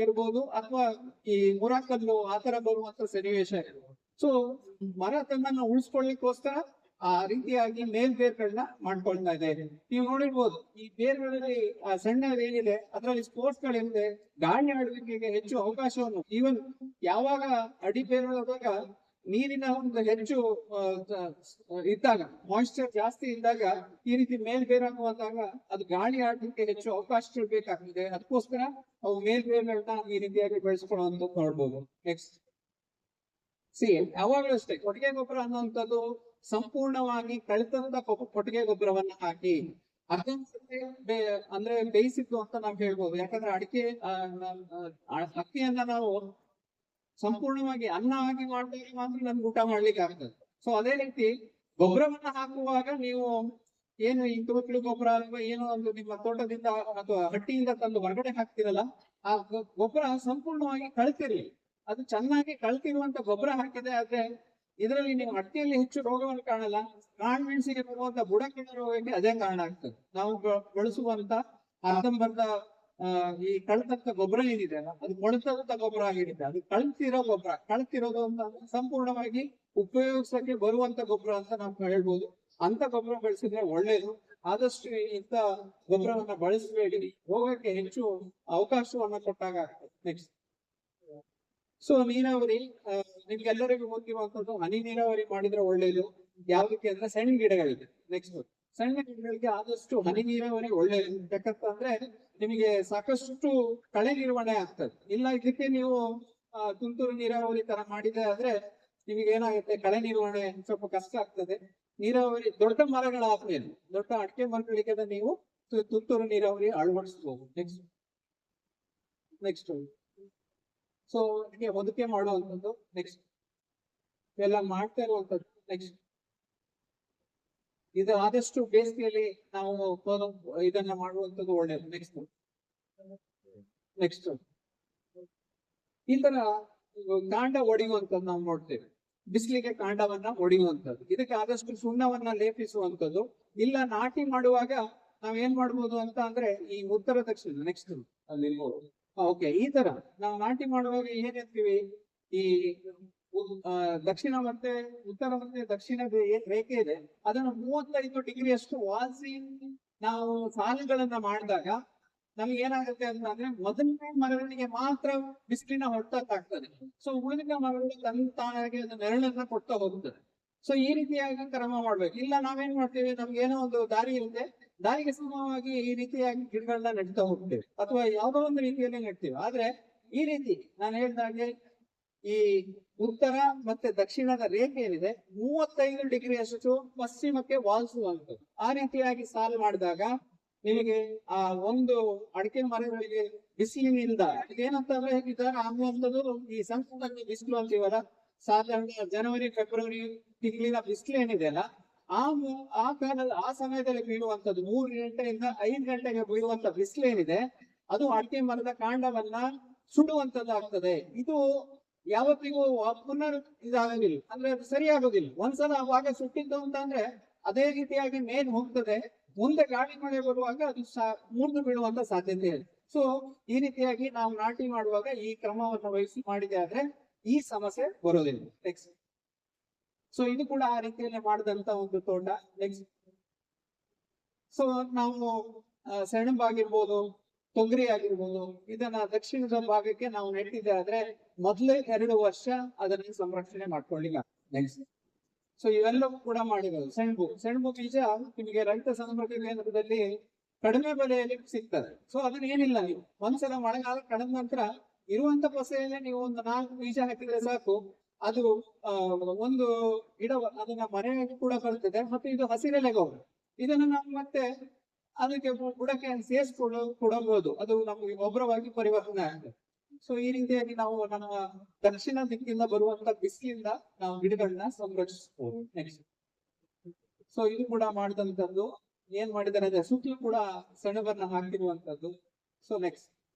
ಇರ್ಬೋದು, ಅಥವಾ ಈ ಮುರಾಕಲ್ಲು ಆತರ ಬರುವಂತ ಸನ್ನಿವೇಶ ಇರ್ಬೋದು. ಸೊ ಮರ ತನ್ನನ್ನು ಉಳಿಸ್ಕೊಳ್ಳಿಕ್ಕೋಸ್ಕರ ಆ ರೀತಿಯಾಗಿ ಮೇಲ್ಬೇರ್ಗಳನ್ನ ಮಾಡ್ಕೊಳ್ತಾ ಇದೆ. ನೀವು ನೋಡಿರ್ಬೋದು ಈ ಬೇರ್ಗಳಲ್ಲಿ ಆ ಸಣ್ಣ ಏನಿದೆ ಅದರಲ್ಲಿ ಸ್ಪೋರ್ಟ್ಸ್ ಗಳಿದೆ, ಗಾಳಿ ಆಡಲಿಕ್ಕೆ ಹೆಚ್ಚು ಅವಕಾಶವನ್ನು, ಈವನ್ ಯಾವಾಗ ಅಡಿ ಬೇರುವಾಗ ನೀರಿನ ಒಂದು ಹೆಚ್ಚು ಇದ್ದಾಗ, ಮಾಯಿಶ್ಚರ್ ಜಾಸ್ತಿ ಇದ್ದಾಗ ಈ ರೀತಿ ಮೇಲ್ಬೇರಾಗುವಾಗ ಅದು ಗಾಳಿ ಆಡಲಿಕ್ಕೆ ಹೆಚ್ಚು ಅವಕಾಶಗಳು ಬೇಕಾಗ್ತದೆ. ಅದಕ್ಕೋಸ್ಕರ ಅವು ಮೇಲ್ಬೇರುಗಳನ್ನ ಈ ರೀತಿಯಾಗಿ ಬೆಳೆಸ್ಕೊಳ್ಳುವಂತ ನೋಡ್ಬೋದು. ನೆಕ್ಸ್ಟ್ ಯಾವಾಗಲೂ ಅಷ್ಟೇ ಕೊಟ್ಟಿಗೆ ಗೊಬ್ಬರ ಅನ್ನುವಂಥದ್ದು ಸಂಪೂರ್ಣವಾಗಿ ಕಳಿತಂತ ಕೊಟ್ಟಿಗೆ ಗೊಬ್ಬರವನ್ನ ಹಾಕಿ ಅಂದ್ರೆ ಬೇಯಿಸಿದ್ದು ಅಂತ ನಾವು ಹೇಳ್ಬೋದು. ಯಾಕಂದ್ರೆ ಅಕ್ಕಿಯನ್ನ ನಾವು ಸಂಪೂರ್ಣವಾಗಿ ಅನ್ನ ಆಗಿ ಮಾಡಿದಾಗ ಮಾತ್ರ ನಮ್ಗೆ ಊಟ ಮಾಡ್ಲಿಕ್ಕೆ ಆಗ್ತದೆ. ಸೊ ಅದೇ ರೀತಿ ಗೊಬ್ಬರವನ್ನ ಹಾಕುವಾಗ ನೀವು ಏನು ಈ ತೊಟ್ಲು ಗೊಬ್ಬರ ಅಥವಾ ಏನೋ ಒಂದು ನಿಮ್ಮ ತೋಟದಿಂದ ಅಥವಾ ಹಟ್ಟಿಯಿಂದ ತಂದು ಹೊರಗಡೆ ಹಾಕ್ತಿರಲ್ಲ, ಆ ಗೊಬ್ಬರ ಸಂಪೂರ್ಣವಾಗಿ ಕಳ್ತಿರ್ಲಿ. ಅದು ಚೆನ್ನಾಗಿ ಕಳ್ತಿರುವಂತ ಗೊಬ್ಬರ ಹಾಕಿದೆ ಆದ್ರೆ ಇದರಲ್ಲಿ ನೀವು ಅಟ್ಟಿಯಲ್ಲಿ ಹೆಚ್ಚು ರೋಗವನ್ನು ಕಾಣಲ್ಲ. ಕಾಳುಮೆಣಸಿಗೆ ಬರುವಂತ ಬುಡಕಿನ ರೋಗಕ್ಕೆ ಅದೇ ಕಾರಣ ಆಗ್ತದೆ. ನಾವು ಬಳಸುವಂತ ಅರ್ಧಂಬರ್ಧ ಈ ಕಳ್ತಂತ ಗೊಬ್ಬರ ಏನಿದೆ ಅಲ್ಲ, ಅದು ಮೊಳತಂತ ಗೊಬ್ಬರ ಆಗಿರುತ್ತೆ. ಅದು ಕಳ್ತಿರೋದು ಅಂತ ಸಂಪೂರ್ಣವಾಗಿ ಉಪಯೋಗಿಸಕ್ಕೆ ಬರುವಂತ ಗೊಬ್ಬರ ಅಂತ ನಾವು ಹೇಳ್ಬೋದು. ಅಂತ ಗೊಬ್ಬರ ಬಳಸಿದ್ರೆ ಒಳ್ಳೇದು. ಆದಷ್ಟು ಇಂಥ ಗೊಬ್ಬರವನ್ನ ಬಳಸಬೇಡಿ, ರೋಗಕ್ಕೆ ಹೆಚ್ಚು ಅವಕಾಶವನ್ನ ಕೊಟ್ಟಾಗ ಆಗ್ತದೆ. ನೆಕ್ಸ್ಟ್ ನೀರಾವರಿ ನಿಮ್ಗೆಲ್ಲರಿಗೂ ಗೊತ್ತಿರುವಂತದ್ದು ಹನಿ ನೀರಾವರಿ ಮಾಡಿದ್ರೆ ಒಳ್ಳೇದು. ಯಾವ್ದಕ್ಕೆ ಅಂದ್ರೆ ಸಣ್ಣ ಗಿಡಗಳಿಗೆ. ನೆಕ್ಸ್ಟ್ ಸಣ್ಣ ಗಿಡಗಳಿಗೆ ಆದಷ್ಟು ಹನಿ ನೀರಾವರಿ ಒಳ್ಳೇದು. ಯಾಕಂತಂದ್ರೆ ನಿಮಗೆ ಸಾಕಷ್ಟು ಕಳೆ ನಿರ್ವಹಣೆ ಆಗ್ತದೆ. ಇಲ್ಲ ಇದಕ್ಕೆ ನೀವು ತುಂತುರು ನೀರಾವರಿ ತರ ಮಾಡಿದೆ ಆದ್ರೆ ನಿಮಗೆ ಏನಾಗುತ್ತೆ, ಕಳೆ ನಿರ್ವಹಣೆ ಸ್ವಲ್ಪ ಕಷ್ಟ ಆಗ್ತದೆ. ನೀರಾವರಿ ದೊಡ್ಡ ಮರಗಳಾದ್ಮೇಲೆ, ದೊಡ್ಡ ಅಡಿಕೆ ಮರಗಳಿಗೆ ನೀವು ತುಂತುರು ನೀರಾವರಿ ಅಳವಡಿಸಬಹುದು. ನೆಕ್ಸ್ಟ್ ಸೊ ಇದಕ್ಕೆ ಹೊದಿಕೆ ಮಾಡುವಂಥದ್ದು. ನೆಕ್ಸ್ಟ್ ಎಲ್ಲ ಮಾಡ್ತಾ ಇರುವಂತದ್ದು. ನೆಕ್ಸ್ಟ್ ಇದು ಆದಷ್ಟು ಬೇಸಿಗೆಯಲ್ಲಿ ನಾವು ಇದನ್ನ ಮಾಡುವಂಥದ್ದು ಒಳ್ಳೇದು. ನೆಕ್ಸ್ಟ್ ಈ ತರ ಕಾಂಡ ಒಡೆಯುವಂಥದ್ದು ನಾವು ನೋಡ್ತೇವೆ. ಬಿಸಿಲಿಗೆ ಕಾಂಡವನ್ನ ಒಡೆಯುವಂಥದ್ದು, ಇದಕ್ಕೆ ಆದಷ್ಟು ಸುಣ್ಣವನ್ನ ಲೇಪಿಸುವಂಥದ್ದು. ಇಲ್ಲ ನಾಟಿ ಮಾಡುವಾಗ ನಾವ್ ಏನ್ ಮಾಡ್ಬೋದು ಅಂತ ಅಂದ್ರೆ ಈ ಉತ್ತರ ದಕ್ಷಿಣ ನೆಕ್ಸ್ಟ್ ಅಲ್ಲಿ ಓಕೆ, ಈ ತರ ನಾವು ನಾಟಿ ಮಾಡುವಾಗ ಏನ್ ಹೇಳ್ತೀವಿ, ಈ ದಕ್ಷಿಣ ಮತ್ತೆ ಉತ್ತರ ಮತ್ತೆ ದಕ್ಷಿಣದ ಏನ್ ರೇಖೆ ಇದೆ ಅದನ್ನು 35 ಡಿಗ್ರಿಯಷ್ಟು ವಾಸಿ ನಾವು ಸಾಲುಗಳನ್ನ ಮಾಡಿದಾಗ ನಮ್ಗೆ ಏನಾಗುತ್ತೆ ಅಂತಂದ್ರೆ ಮೊದಲನೇ ಮರಗಳಿಗೆ ಮಾತ್ರ ಬಿಸಿಲಿನ ಹೊರತಾಗ್ತದೆ. ಸೊ ಉಳಿದ ಮರಗಳು ತಾನಾಗಿ ಅದು ನೆರಳನ್ನ ಕೊಡ್ತಾ ಹೋಗ್ತದೆ. ಸೊ ಈ ರೀತಿಯಾಗಿ ಕ್ರಮ ಮಾಡ್ಬೇಕು. ಇಲ್ಲ ನಾವೇನ್ ಮಾಡ್ತೀವಿ, ನಮ್ಗೆ ಏನೋ ಒಂದು ದಾರಿ ಇರುತ್ತೆ, ದಾರಿಗೆ ಸಮವಾಗಿ ಈ ರೀತಿಯಾಗಿ ಗಿಡಗಳನ್ನ ನೆಡ್ತಾ ಹೋಗ್ತೇವೆ, ಅಥವಾ ಯಾವ್ದೋ ಒಂದು ರೀತಿಯಲ್ಲಿ ನೆಡ್ತೀವಿ. ಆದ್ರೆ ಈ ರೀತಿ ನಾನು ಹೇಳಿದಾಗೆ ಈ ಉತ್ತರ ಮತ್ತೆ ದಕ್ಷಿಣದ ರೇಖೆ ಏನಿದೆ 35 ಡಿಗ್ರಿಯಷ್ಟು ಪಶ್ಚಿಮಕ್ಕೆ ವಾಲಿಸುವಂಥದ್ದು. ಆ ರೀತಿಯಾಗಿ ಸಾಲು ಮಾಡಿದಾಗ ನಿಮಗೆ ಆ ಒಂದು ಅಡಿಕೆ ಮರಗಳಿಗೆ ಬಿಸಿಲಿನಿಂದ ಇದೇನಂತಂದ್ರೆ ಹೇಗಿದ್ದಾರೆ ಆಗುವಂಥದ್ದು ಈ ಸಂಕಟದಲ್ಲಿ ಬಿಸಿಲು ಅಂತೀವಲ್ಲ, ಸಾಧಾರಣ ಜನವರಿ ಫೆಬ್ರವರಿ ತಿಂಗಳಿನ ಬಿಸಿಲು ಏನಿದೆ ಅಲ್ಲ, ಆ ಕಾಲದಲ್ಲಿ ಆ ಸಮಯದಲ್ಲಿ ಬೀಳುವಂತದ್ದು 3 ಗಂಟೆಯಿಂದ 5 ಗಂಟೆಗೆ ಬೀಳುವಂತ ಬಿಸಿಲು ಏನಿದೆ ಅದು ಅಡಿಕೆ ಮರದ ಕಾಂಡವನ್ನ ಸುಡುವಂತದ್ದಾಗ್ತದೆ. ಇದು ಯಾವತ್ತಿಗೂ ಪುನರ್ ಇದಾಗೋದಿಲ್ಲ, ಅಂದ್ರೆ ಅದು ಸರಿಯಾಗೋದಿಲ್ಲ. ಒಂದ್ಸಲ ಅವಾಗ ಸುಟ್ಟಿದ್ದು ಅಂತಂದ್ರೆ ಅದೇ ರೀತಿಯಾಗಿ ಮೇಲ್ ಹೋಗ್ತದೆ, ಮುಂದೆ ಗಾಳಿ ಮಳೆ ಬರುವಾಗ ಅದು ಮುರಿದು ಬೀಳುವಂತ ಸಾಧ್ಯತೆ ಇದೆ. ಸೊ ಈ ರೀತಿಯಾಗಿ ನಾವು ನಾಟಿ ಮಾಡುವಾಗ ಈ ಕ್ರಮವನ್ನು ವಹಿಸಿ ಮಾಡಿದೆ ಆದ್ರೆ ಈ ಸಮಸ್ಯೆ ಬರೋದಿಲ್ಲ. ನೆಕ್ಸ್ಟ್ ಸೊ ಇದು ಕೂಡ ಆ ರೀತಿಯಲ್ಲಿ ಮಾಡಿದಂತ ಒಂದು ತೋಟ. ನೆಕ್ಸ್ಟ್ ಸೊ ನಾವು ಸೆಣಬಾಗಿರ್ಬೋದು, ತೊಗರಿ ಆಗಿರ್ಬೋದು, ಇದನ್ನ ದಕ್ಷಿಣದ ಭಾಗಕ್ಕೆ ನಾವು ನೆಟ್ಟಿದ್ದೆ ಆದ್ರೆ ಮೊದಲೇ 2 ವರ್ಷ ಅದನ್ನ ಸಂರಕ್ಷಣೆ ಮಾಡ್ಕೊಳ್ಳಿಲ್ಲ. ನೆಕ್ಸ್ಟ್ ಸೊ ಇವೆಲ್ಲವೂ ಕೂಡ ಮಾಡಿರೋದು. ಸೆಣಬು ಬೀಜ ನಿಮಗೆ ರೈತ ಸಂಪರ್ಕ ಕೇಂದ್ರದಲ್ಲಿ ಕಡಿಮೆ ಬೆಲೆಯಲ್ಲಿ ಸಿಗ್ತದೆ. ಸೊ ಅದನ್ನ ಏನಿಲ್ಲ, ನೀವು ಒಂದ್ಸಲ ಮಳೆಗಾಲ ಕಳೆದ ನಂತರ ಇರುವಂತ ಪಸೆಯಲ್ಲೇ ನೀವು ಒಂದು 4 ಬೀಜ ಹಾಕಿದ್ರೆ ಸಾಕು, ಅದು ಒಂದು ಗಿಡ ಅದನ್ನ ಮನೆಯಾಗಿ ಕೂಡ ಬರ್ತದೆ. ಮತ್ತೆ ಇದು ಹಸಿರೆಲೆ ಗೊಬ್ಬರ, ಇದನ್ನು ನಾವು ಮತ್ತೆ ಅದಕ್ಕೆ ಬುಡಕ್ಕೆ ಕೊಡಬಹುದು, ಅದು ನಮಗೆ ಗೊಬ್ಬರವಾಗಿ ಪರಿವರ್ತನೆ ಆಗ್ತದೆ. ಸೊ ಈ ರೀತಿಯಾಗಿ ನಾವು ನಮ್ಮ ದಕ್ಷಿಣ ದಿಕ್ಕಿಂದ ಬರುವಂತ ಬಿಸಿಲಿಂದ ನಾವು ಗಿಡಗಳನ್ನ ಸಂರಕ್ಷಿಸಬಹುದು. ನೆಕ್ಸ್ಟ್ ಸೊ ಇದು ಕೂಡ ಮಾಡಿದಂತದ್ದು. ಏನ್ ಮಾಡಿದ್ದಾರೆ ಅಂದ್ರೆ ಸುತ್ತಲೂ ಕೂಡ ಸೆಣಬನ್ನ ಹಾಕಿರುವಂತದ್ದು. ಸೊ ನೆಕ್ಸ್ಟ್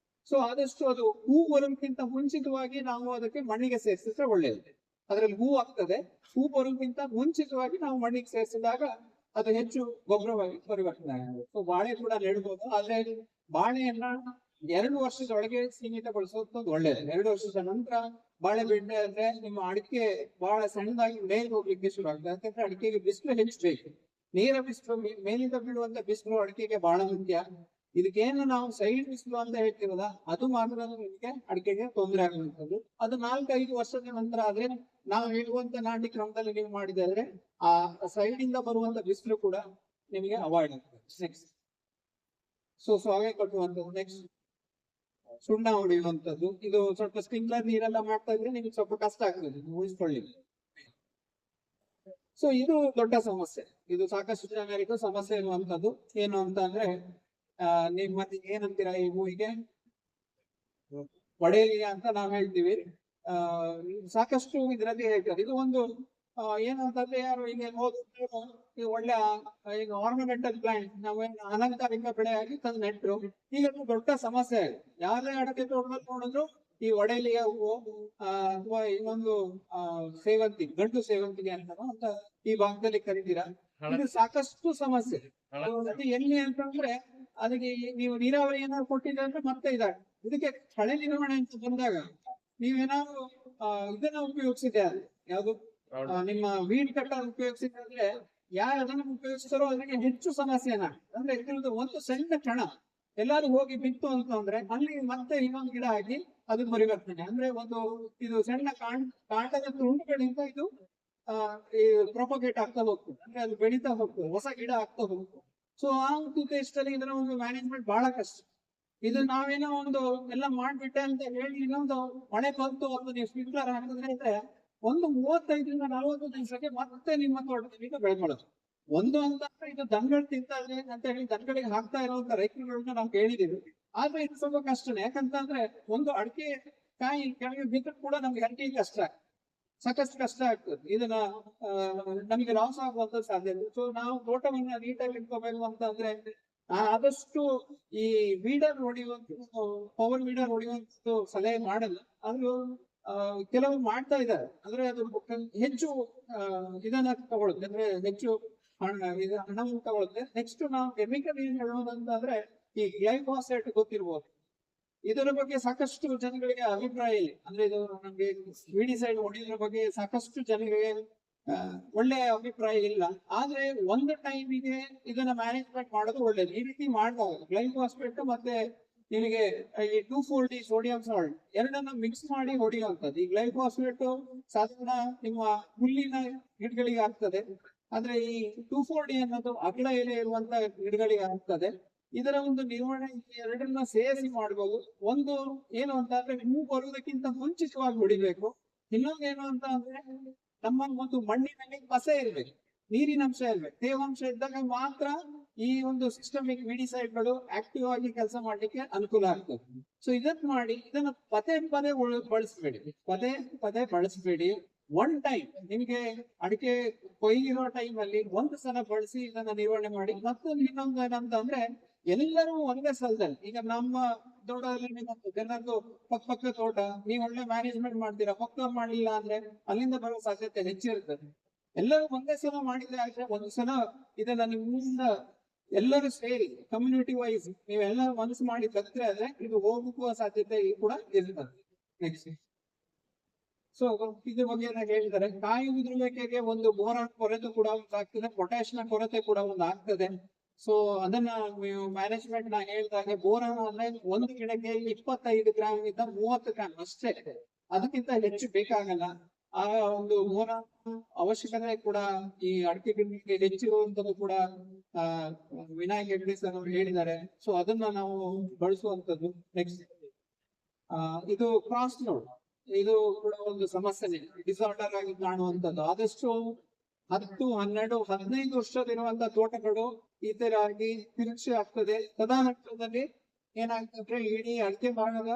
ಸೊ ಆದಷ್ಟು ಅದು ಹೂ ಬರೋಕ್ಕಿಂತ ಮುಂಚಿತವಾಗಿ ನಾವು ಅದಕ್ಕೆ ಮಣ್ಣಿಗೆ ಸೇರಿಸಿದ್ರೆ ಒಳ್ಳೆಯದು. ಅದ್ರಲ್ಲಿ ಹೂ ಆಗ್ತದೆ. ಹೂ ಬರೋಕ್ಕಿಂತ ಮುಂಚಿತವಾಗಿ ನಾವು ಮಣ್ಣಿಗೆ ಸೇರಿಸಿದಾಗ ಅದು ಹೆಚ್ಚು ಗೊಬ್ಬರವಾಗಿ ಪರಿವರ್ತನೆ ಆಗುತ್ತೆ. ಸೊ ಬಾಳೆ ಕೂಡ ನೆಡ್ಬೋದು, ಆದ್ರೆ ಬಾಳೆಯನ್ನ 2 ವರ್ಷದೊಳಗೆ ಸೀಮಿತಗೊಳಿಸೋದು ಒಳ್ಳೇದು. 2 ವರ್ಷದ ನಂತರ ಬಾಳೆ ಬಿಡ್ಡೆ ಆದ್ರೆ ನಿಮ್ಮ ಅಡಿಕೆ ಬಹಳ ಸಣ್ಣದಾಗಿ ಮೇಲೆ ಹೋಗ್ಲಿಕ್ಕೆ ಶುರು ಆಗ್ತದೆ. ಯಾಕಂದ್ರೆ ಅಡಿಕೆಗೆ ಬಿಸಿಲು ಹೆಚ್ಚು ಬೇಕು. ನೇರ ಬಿಸಿಲು, ಮೇಲಿಂದ ಬೀಳುವಂತ ಬಿಸಿಲು ಅಡಿಕೆಗೆ ಬಹಳ ಮುಖ್ಯ. ಇದಕ್ಕೇನು ನಾವು ಸೈಡ್ ಬಿಸಿಲು ಅಂತ ಹೇಳ್ತೀವಲ್ಲ, ಅದು ಮಾತ್ರ ನಿಮಗೆ ಅಡಿಕೆಗೆ ತೊಂದರೆ ಆಗುವಂಥದ್ದು. ಅದು 4-5 ವರ್ಷದ ನಂತರ ಆದ್ರೆ ನಾವು ಹೇಳುವಂತ ನಾಟಿ ಕ್ರಮದಲ್ಲಿ ನೀವು ಮಾಡಿದ್ರೆ ಆ ಸೈಡ್ ಇಂದ ಬರುವಂತ ಬಿಸಿಲು ಕೂಡ ನಿಮಗೆ ಅವಾಯ್ಡ್ ಆಗ್ತದೆ. ನೆಕ್ಸ್ಟ್ ಸೊಗೆ ಕಟ್ಟುವಂಥದ್ದು, ನೆಕ್ಸ್ಟ್ ಸುಣ್ಣ ಹೊಡೆಯುವಂಥದ್ದು. ಇದು ಸ್ವಲ್ಪ ಸ್ಪ್ರಿಂಕ್ಲರ್ ನೀರೆಲ್ಲ ಮಾಡ್ತಾ ಇದ್ರೆ ನಿಮ್ಗೆ ಸ್ವಲ್ಪ ಕಷ್ಟ ಆಗ್ತದೆ ಊಹಿಸ್ಕೊಳ್ಳಿ. ಸೊ ಇದು ದೊಡ್ಡ ಸಮಸ್ಯೆ. ಇದು ಸಾಕಷ್ಟು ಜನರಿಗೂ ಸಮಸ್ಯೆ ಇರುವಂತದ್ದು. ಏನು ಅಂತ ಅಂದ್ರೆ ನೀವ್ ಮತ್ತೆ ಏನಂತೀರಾ ಈ ಹೂವಿಗೆ ಒಡೆಯಲಿಯ ಅಂತ ನಾವ್ ಹೇಳ್ತೀವಿ. ಸಾಕಷ್ಟು ಇದರಲ್ಲಿ ಹೇಳ್ತಾರೆ. ಇದು ಒಂದು ಏನು ಅಂತಂದ್ರೆ ಯಾರು ಈಗ ಹೋದ್ರು ಒಳ್ಳೆ ಈಗ ಆರ್ನಮೆಂಟಲ್ ಪ್ಲಾಂಟ್ ನಾವೇನು ಅಲಂಕಾರಿಕ ಬೆಳೆಯಾಗಿ ತಂದು ನೆಟ್ರು. ಈಗ ದೊಡ್ಡ ಸಮಸ್ಯೆ ಆಗಿದೆ. ಯಾರೇ ಅಡಕೆ ತೋಟದಲ್ಲಿ ನೋಡಿದ್ರು ಈ ಒಡೆಯಲಿಯ ಹೂವು ಅಥವಾ ಇನ್ನೊಂದು ಸೇವಂತಿ, ಗಂಡು ಸೇವಂತಿಗೆ ಅಂತ ಈ ಭಾಗದಲ್ಲಿ ಕರೀತೀರಾ. ಇದು ಸಾಕಷ್ಟು ಸಮಸ್ಯೆ. ಅದು ಎಲ್ಲಿ ಅಂತಂದ್ರೆ ಅದಕ್ಕೆ ನೀವು ನೀರಾವರಿ ಏನಾದ್ರು ಕೊಟ್ಟಿದ್ರೆ ಅಂದ್ರೆ ಮತ್ತೆ ಇದಾಗಿ ಇದಕ್ಕೆ ಕಳೆ ನಿರ್ವಹಣೆ ಅಂತ ಬಂದಾಗ ನೀವೇನಾದ್ರು ಇದನ್ನ ಉಪಯೋಗಿಸಿದೆ ಅಂದ್ರೆ ಯಾವ್ದು ನಿಮ್ಮ ವೀಡ್ ಕಟ್ಟರ್ ಉಪಯೋಗಿಸಿದ್ರೆ ಯಾರು ಅದನ್ನು ಉಪಯೋಗಿಸ್ತಾರೋ ಅದಕ್ಕೆ ಹೆಚ್ಚು ಸಮಸ್ಯೆನ. ಅಂದ್ರೆ ಇದ್ರದ್ದು ಒಂದು ಸಣ್ಣ ಕಣ ಎಲ್ಲಾರು ಹೋಗಿ ಬಿತ್ತು ಅಂತಂದ್ರೆ ಅಲ್ಲಿ ಮತ್ತೆ ಇನ್ನೊಂದು ಗಿಡ ಹಾಕಿ ಅದು ಪರಿವರ್ತನೆ. ಅಂದ್ರೆ ಒಂದು ಇದು ಸಣ್ಣ ಕಾಂಡದ ತುಂಡುಗಳಿಂದ ಇದು ಈ ಪ್ರೊಪಗೇಟ್ ಆಗ್ತಾ ಹೋಗ್ತದೆ. ಅಂದ್ರೆ ಅದು ಬೆಳೀತಾ ಹೋಗ್ತದೆ, ಹೊಸ ಗಿಡ ಆಗ್ತಾ ಹೋಗ್ತದೆ. ಸೊ ಆ ಒಂದು ಉದ್ದೇಶದಲ್ಲಿ ಇದರ ಒಂದು ಮ್ಯಾನೇಜ್ಮೆಂಟ್ ಬಹಳ ಕಷ್ಟ. ಇದು ನಾವೇನೋ ಒಂದು ಎಲ್ಲ ಮಾಡ್ಬಿಟ್ಟೆ ಅಂತ ಹೇಳಿ ಇನ್ನೊಂದು ಮಳೆ ಬಂತು ಒಂದು ನೀವು ಸ್ಪ್ರಿಂಕ್ಲರ್ ಹಾಕಿದ್ರೆ ಒಂದು 35-40 ದಿವಸಕ್ಕೆ ಮತ್ತೆ ನಿಮ್ಮ ತೋಟದಲ್ಲಿ ಬೆಳ್ಕೊಳ್ಳೋದು. ಒಂದು ಅಂತಂದ್ರೆ ಇದು ದನಗಳು ತಿಂತಾರೆ ಅಂತ ಹೇಳಿ ದನಗಳಿಗೆ ಹಾಕ್ತಾ ಇರುವಂತ ರೈತರುಗಳನ್ನ ನಾವು ಕೇಳಿದೀವಿ. ಆದ್ರೆ ಇದು ಸ್ವಲ್ಪ ಕಷ್ಟನೇ. ಯಾಕಂತಂದ್ರೆ ಒಂದು ಅಡಿಕೆ ಕಾಯಿ ಕೆಳಗೆ ಬಿದ್ದು ಕೂಡ ನಮ್ಗೆ ಅಡಿಕೆ ಕಷ್ಟ, ಸಾಕಷ್ಟು ಕಷ್ಟ ಆಗ್ತದೆ. ಇದನ್ನ ನಮಗೆ ಲಾಸ್ ಆಗುವಂತ ಸಾಧ್ಯತೆ. ಸೊ ನಾವು ತೋಟವನ್ನ ನೀಟಾಗಿ ಇಟ್ಕೋಬೇಕು ಅಂತಂದ್ರೆ ಆದಷ್ಟು ಈ ವೀಡರ್ ಹೊಡೆಯುವಂತ ಪವರ್ ವೀಡರ್ ಹೊಡೆಯುವಂತ ಸಲಹೆ ಮಾಡಲ್ಲ. ಅದು ಕೆಲವರು ಮಾಡ್ತಾ ಇದ್ದಾರೆ. ಅಂದ್ರೆ ಅದು ಹೆಚ್ಚು ಇದನ್ನ ತಗೊಳುತ್ತೆ, ಅಂದ್ರೆ ಹೆಚ್ಚು ಹಣವನ್ನು ತಗೊಳುತ್ತೆ. ನೆಕ್ಸ್ಟ್ ನಾವು ಕೆಮಿಕಲ್ ಏನ್ ಹೇಳೋದಂತಂದ್ರೆ ಈ ಗ್ಲೈಫಾಸೇಟ್ ಗೊತ್ತಿರ್ಬೋದು. ಇದರ ಬಗ್ಗೆ ಸಾಕಷ್ಟು ಜನಗಳಿಗೆ ಅಭಿಪ್ರಾಯ ಇಲ್ಲ. ಅಂದ್ರೆ ಇದು ನಮ್ಗೆ ವಿಡಿಸೈಡ್ ಹೊಡೆಯೋದ್ರ ಬಗ್ಗೆ ಸಾಕಷ್ಟು ಜನಗಳಿಗೆ ಒಳ್ಳೆ ಅಭಿಪ್ರಾಯ ಇಲ್ಲ. ಆದ್ರೆ ಒಂದು ಟೈಮಿಗೆ ಇದನ್ನ ಮ್ಯಾನೇಜ್ಮೆಂಟ್ ಮಾಡೋದು ಒಳ್ಳೇದು. ಈ ರೀತಿ ಮಾಡಿದಾಗ ಗ್ಲೈಫಾಸ್ಫೇಟ್ ಮತ್ತೆ ನಿಮಗೆ ಈ 2,4-D ಸೋಡಿಯಂ ಸಾಲ್ಟ್ ಎರಡನ್ನ ಮಿಕ್ಸ್ ಮಾಡಿ ಹೊಡೆಯುವಂಥದ್ದು. ಈ ಗ್ಲೈಫಾಸ್ಫೇಟ್ ಸಾಧಾರಣ ನಿಮ್ಮ ಹುಲ್ಲಿನ ಗಿಡಗಳಿಗೆ ಆಗ್ತದೆ, ಆದ್ರೆ ಈ 2,4-D ಅನ್ನೋದು ಅಗಲ ಎಲೆ ಇರುವಂತ ಗಿಡಗಳಿಗೆ ಆಗ್ತದೆ. ಇದರ ಒಂದು ನಿರ್ವಹಣೆ ಎರಡನ್ನ ಸೇರಿಸಿ ಮಾಡಬಹುದು. ಒಂದು ಏನು ಅಂತ ಅಂದ್ರೆ ಹೂ ಬರುವುದಕ್ಕಿಂತ ಮುಂಚಿತವಾಗಿ ಹೊಡಿಬೇಕು. ಇನ್ನೊಂದು ಏನು ಅಂತ ಅಂದ್ರೆ ನಮ್ಮ ಒಂದು ಮಣ್ಣಿನಲ್ಲಿ ಪಸೆ ಇರ್ಬೇಕು, ನೀರಿನ ಅಂಶ ಇರ್ಬೇಕು. ತೇವಾಂಶ ಇದ್ದಾಗ ಮಾತ್ರ ಈ ಒಂದು ಸಿಸ್ಟಮಿಕ್ ವಿಡಿಸೈಡ್ಗಳು ಆಕ್ಟಿವ್ ಆಗಿ ಕೆಲಸ ಮಾಡ್ಲಿಕ್ಕೆ ಅನುಕೂಲ ಆಗ್ತದೆ. ಸೊ ಇದನ್ನ ಮಾಡಿ ಇದನ್ನ ಪದೇ ಪದೇ ಬಳಸಬೇಡಿ, ಪದೇ ಬಳಸಬೇಡಿ. ಒನ್ ಟೈಮ್ ನಿಮ್ಗೆ ಅಡಿಕೆ ಕೊಯ್ಲಿರೋ ಟೈಮ್ ಅಲ್ಲಿ ಒಂದು ಸಲ ಬಳಸಿ ಇದನ್ನ ನಿರ್ವಹಣೆ ಮಾಡಿ. ಮತ್ತೊಂದು ಇನ್ನೊಂದು ಏನಂತ ಅಂದ್ರೆ ಎಲ್ಲರೂ ಒಂದೇ ಸ್ಥಳದಲ್ಲಿ, ಈಗ ನಮ್ಮ ತೋಟದಲ್ಲಿ ಜನರದ್ದು ಪಕ್ಕ ತೋಟ ನೀವು ಒಳ್ಳೆ ಮ್ಯಾನೇಜ್ಮೆಂಟ್ ಮಾಡ್ತೀರಾ, ಪಕ್ಕ ಮಾಡ್ಲಿಲ್ಲ ಅಂದ್ರೆ ಅಲ್ಲಿಂದ ಬರೋ ಸಾಧ್ಯತೆ ಹೆಚ್ಚಿರ್ತದೆ. ಎಲ್ಲರೂ ಒಂದೇ ಸಲ ಮಾಡಿದ್ರೆ ಆದ್ರೆ ಒಂದು ಸಲ ಇದನ್ನ ನಿಮ್ಮಿಂದ ಎಲ್ಲರೂ ಸೇರಿ ಕಮ್ಯುನಿಟಿ ವೈಸ್ ನೀವೆಲ್ಲ ಮನಸ್ಸು ಮಾಡಿ ಕಲ್ತ್ರೆ ಆದ್ರೆ ಇದು ಹೋಗುವ ಸಾಧ್ಯತೆ ಕೂಡ ಇರ್ತದೆ. ನೆಕ್ಸ್ಟ್ ಸೊ ಇದ್ರ ಬಗ್ಗೆ ಹೇಳಿದ್ದಾರೆ. ಕಾಯಿ ಉದುರುವಿಕೆಗೆ ಒಂದು ಬೋರಾನ್ ಕೊರತೆ ಕೂಡ ಆಗ್ತದೆ, ಪೊಟ್ಯಾಶ್ ಕೊರತೆ ಕೂಡ ಒಂದು ಆಗ್ತದೆ. ಸೊ ಅದನ್ನ ಮ್ಯಾನೇಜ್ಮೆಂಟ್ ನಾ ಹೇಳಿದಾಗ ಬೋರಾನ್ ಅಂದ್ರೆ ಒಂದು ಗಿಡಕ್ಕೆ 25 ಗ್ರಾಮ್ ಇಂದ 30 ಗ್ರಾಮ್ ಅಷ್ಟೇ, ಅದಕ್ಕಿಂತ ಹೆಚ್ಚು ಬೇಕಾಗಲ್ಲ. ಆ ಒಂದು ಬೋರಾನ್ ಅವಶ್ಯಕತೆ ಕೂಡ ಈ ಅಡಿಕೆ ಗಿಡಕ್ಕೆ ಹೆಚ್ಚಿರುವಂತದ್ದು ಕೂಡ ವಿನಾಯಕ್ ಹೆಗ್ಡೆ ಸರ್ ಅವರು ಹೇಳಿದ್ದಾರೆ. ಸೊ ಅದನ್ನ ನಾವು ಬಳಸುವಂತದ್ದು. ನೆಕ್ಸ್ಟ್ ಇದು ಕ್ರಾಸ್ ನೋಡ್, ಇದು ಕೂಡ ಒಂದು ಸಮಸ್ಯೆ, ಡಿಸಾರ್ಡರ್ ಆಗಿ ಕಾಣುವಂತದ್ದು. ಆದಷ್ಟು 10, 12, 15 ವರ್ಷದಿರುವಂತ ತೋಟಗಳು ಈ ತರ ಆಗಿ ತಿರುಚಿ ಆಗ್ತದೆ. ತದನಂತರದಲ್ಲಿ ಏನಾಗ್ತದೆ, ಇಡೀ ಅಡಿಕೆ ಭಾಗದ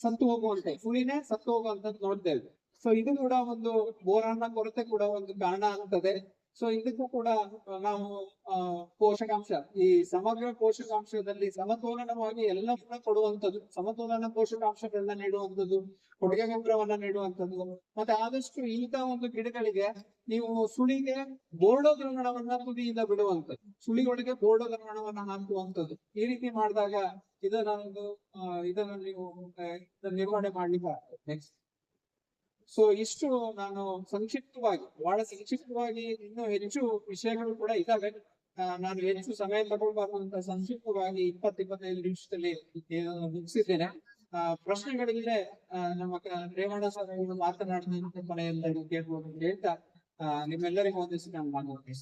ಸತ್ತು ಹೋಗುವಂತೆ, ಹುಳಿನೇ ಸತ್ತು ಹೋಗುವಂತದ್ದು ನೋಡ್ತೇವೆ. ಸೊ ಇದು ಕೂಡ ಒಂದು ಬೋರಾನ್ನ ಕೊರತೆ ಕೂಡ ಒಂದು ಕಾರಣ ಆಗ್ತದೆ. ಸೊ ಇದಕ್ಕೂ ಕೂಡ ನಾವು ಪೋಷಕಾಂಶ, ಈ ಸಮಗ್ರ ಪೋಷಕಾಂಶದಲ್ಲಿ ಸಮತೋಲನವಾಗಿ ಎಲ್ಲ ಕೂಡ ಕೊಡುವಂಥದ್ದು, ಸಮತೋಲನ ಪೋಷಕಾಂಶಗಳನ್ನ ನೀಡುವಂಥದ್ದು, ಕೊಡುಗೆ ಗೊಬ್ಬರವನ್ನ ನೀಡುವಂಥದ್ದು. ಮತ್ತೆ ಆದಷ್ಟು ಇಂಥ ಒಂದು ಗಿಡಗಳಿಗೆ ನೀವು ಸುಳಿಗೆ ಬೋರ್ಡೋ ದ್ರಾವಣವನ್ನ ತುದಿಯಿಂದ ಬಿಡುವಂಥದ್ದು, ಸುಳಿಯೊಳಗೆ ಬೋರ್ಡೋ ದ್ರಾವಣವನ್ನ ಹಾಕುವಂಥದ್ದು. ಈ ರೀತಿ ಮಾಡಿದಾಗ ಇದನ್ನ ನೀವು ನಿರ್ವಹಣೆ ಮಾಡ್ಲಿಕ್ಕೆ ನೆಕ್ಸ್ಟ್. ಸೊ ಇಷ್ಟು ನಾನು ಬಹಳ ಸಂಕ್ಷಿಪ್ತವಾಗಿ, ಇನ್ನೂ ಹೆಚ್ಚು ವಿಷಯಗಳು ಕೂಡ ಇದಾವೆ. ನಾನು ಹೆಚ್ಚು ಸಮಯ ತಗೊಳ್ಬಾರ್ದು ಅಂತ ಸಂಕ್ಷಿಪ್ತವಾಗಿ 20-25 ನಿಮಿಷದಲ್ಲಿ ಮುಗಿಸಿದ್ದೇನೆ. ಪ್ರಶ್ನೆಗಳಿದ್ರೆ ನಮ್ಮ ರೇವಣ್ಣ ಸರ್ ಅವರು ಮಾತನಾಡಿದಂತ ಕೊನೆಯಲ್ಲಿ ಕೇಳ್ಬೋದು ಅಂತ ಹೇಳ್ತಾ ನಿಮ್ಮೆಲ್ಲರಿಗೂ ಒಂದಿಸಿ ನಾನು ಮಾತನಾಡ್ತೀನಿ.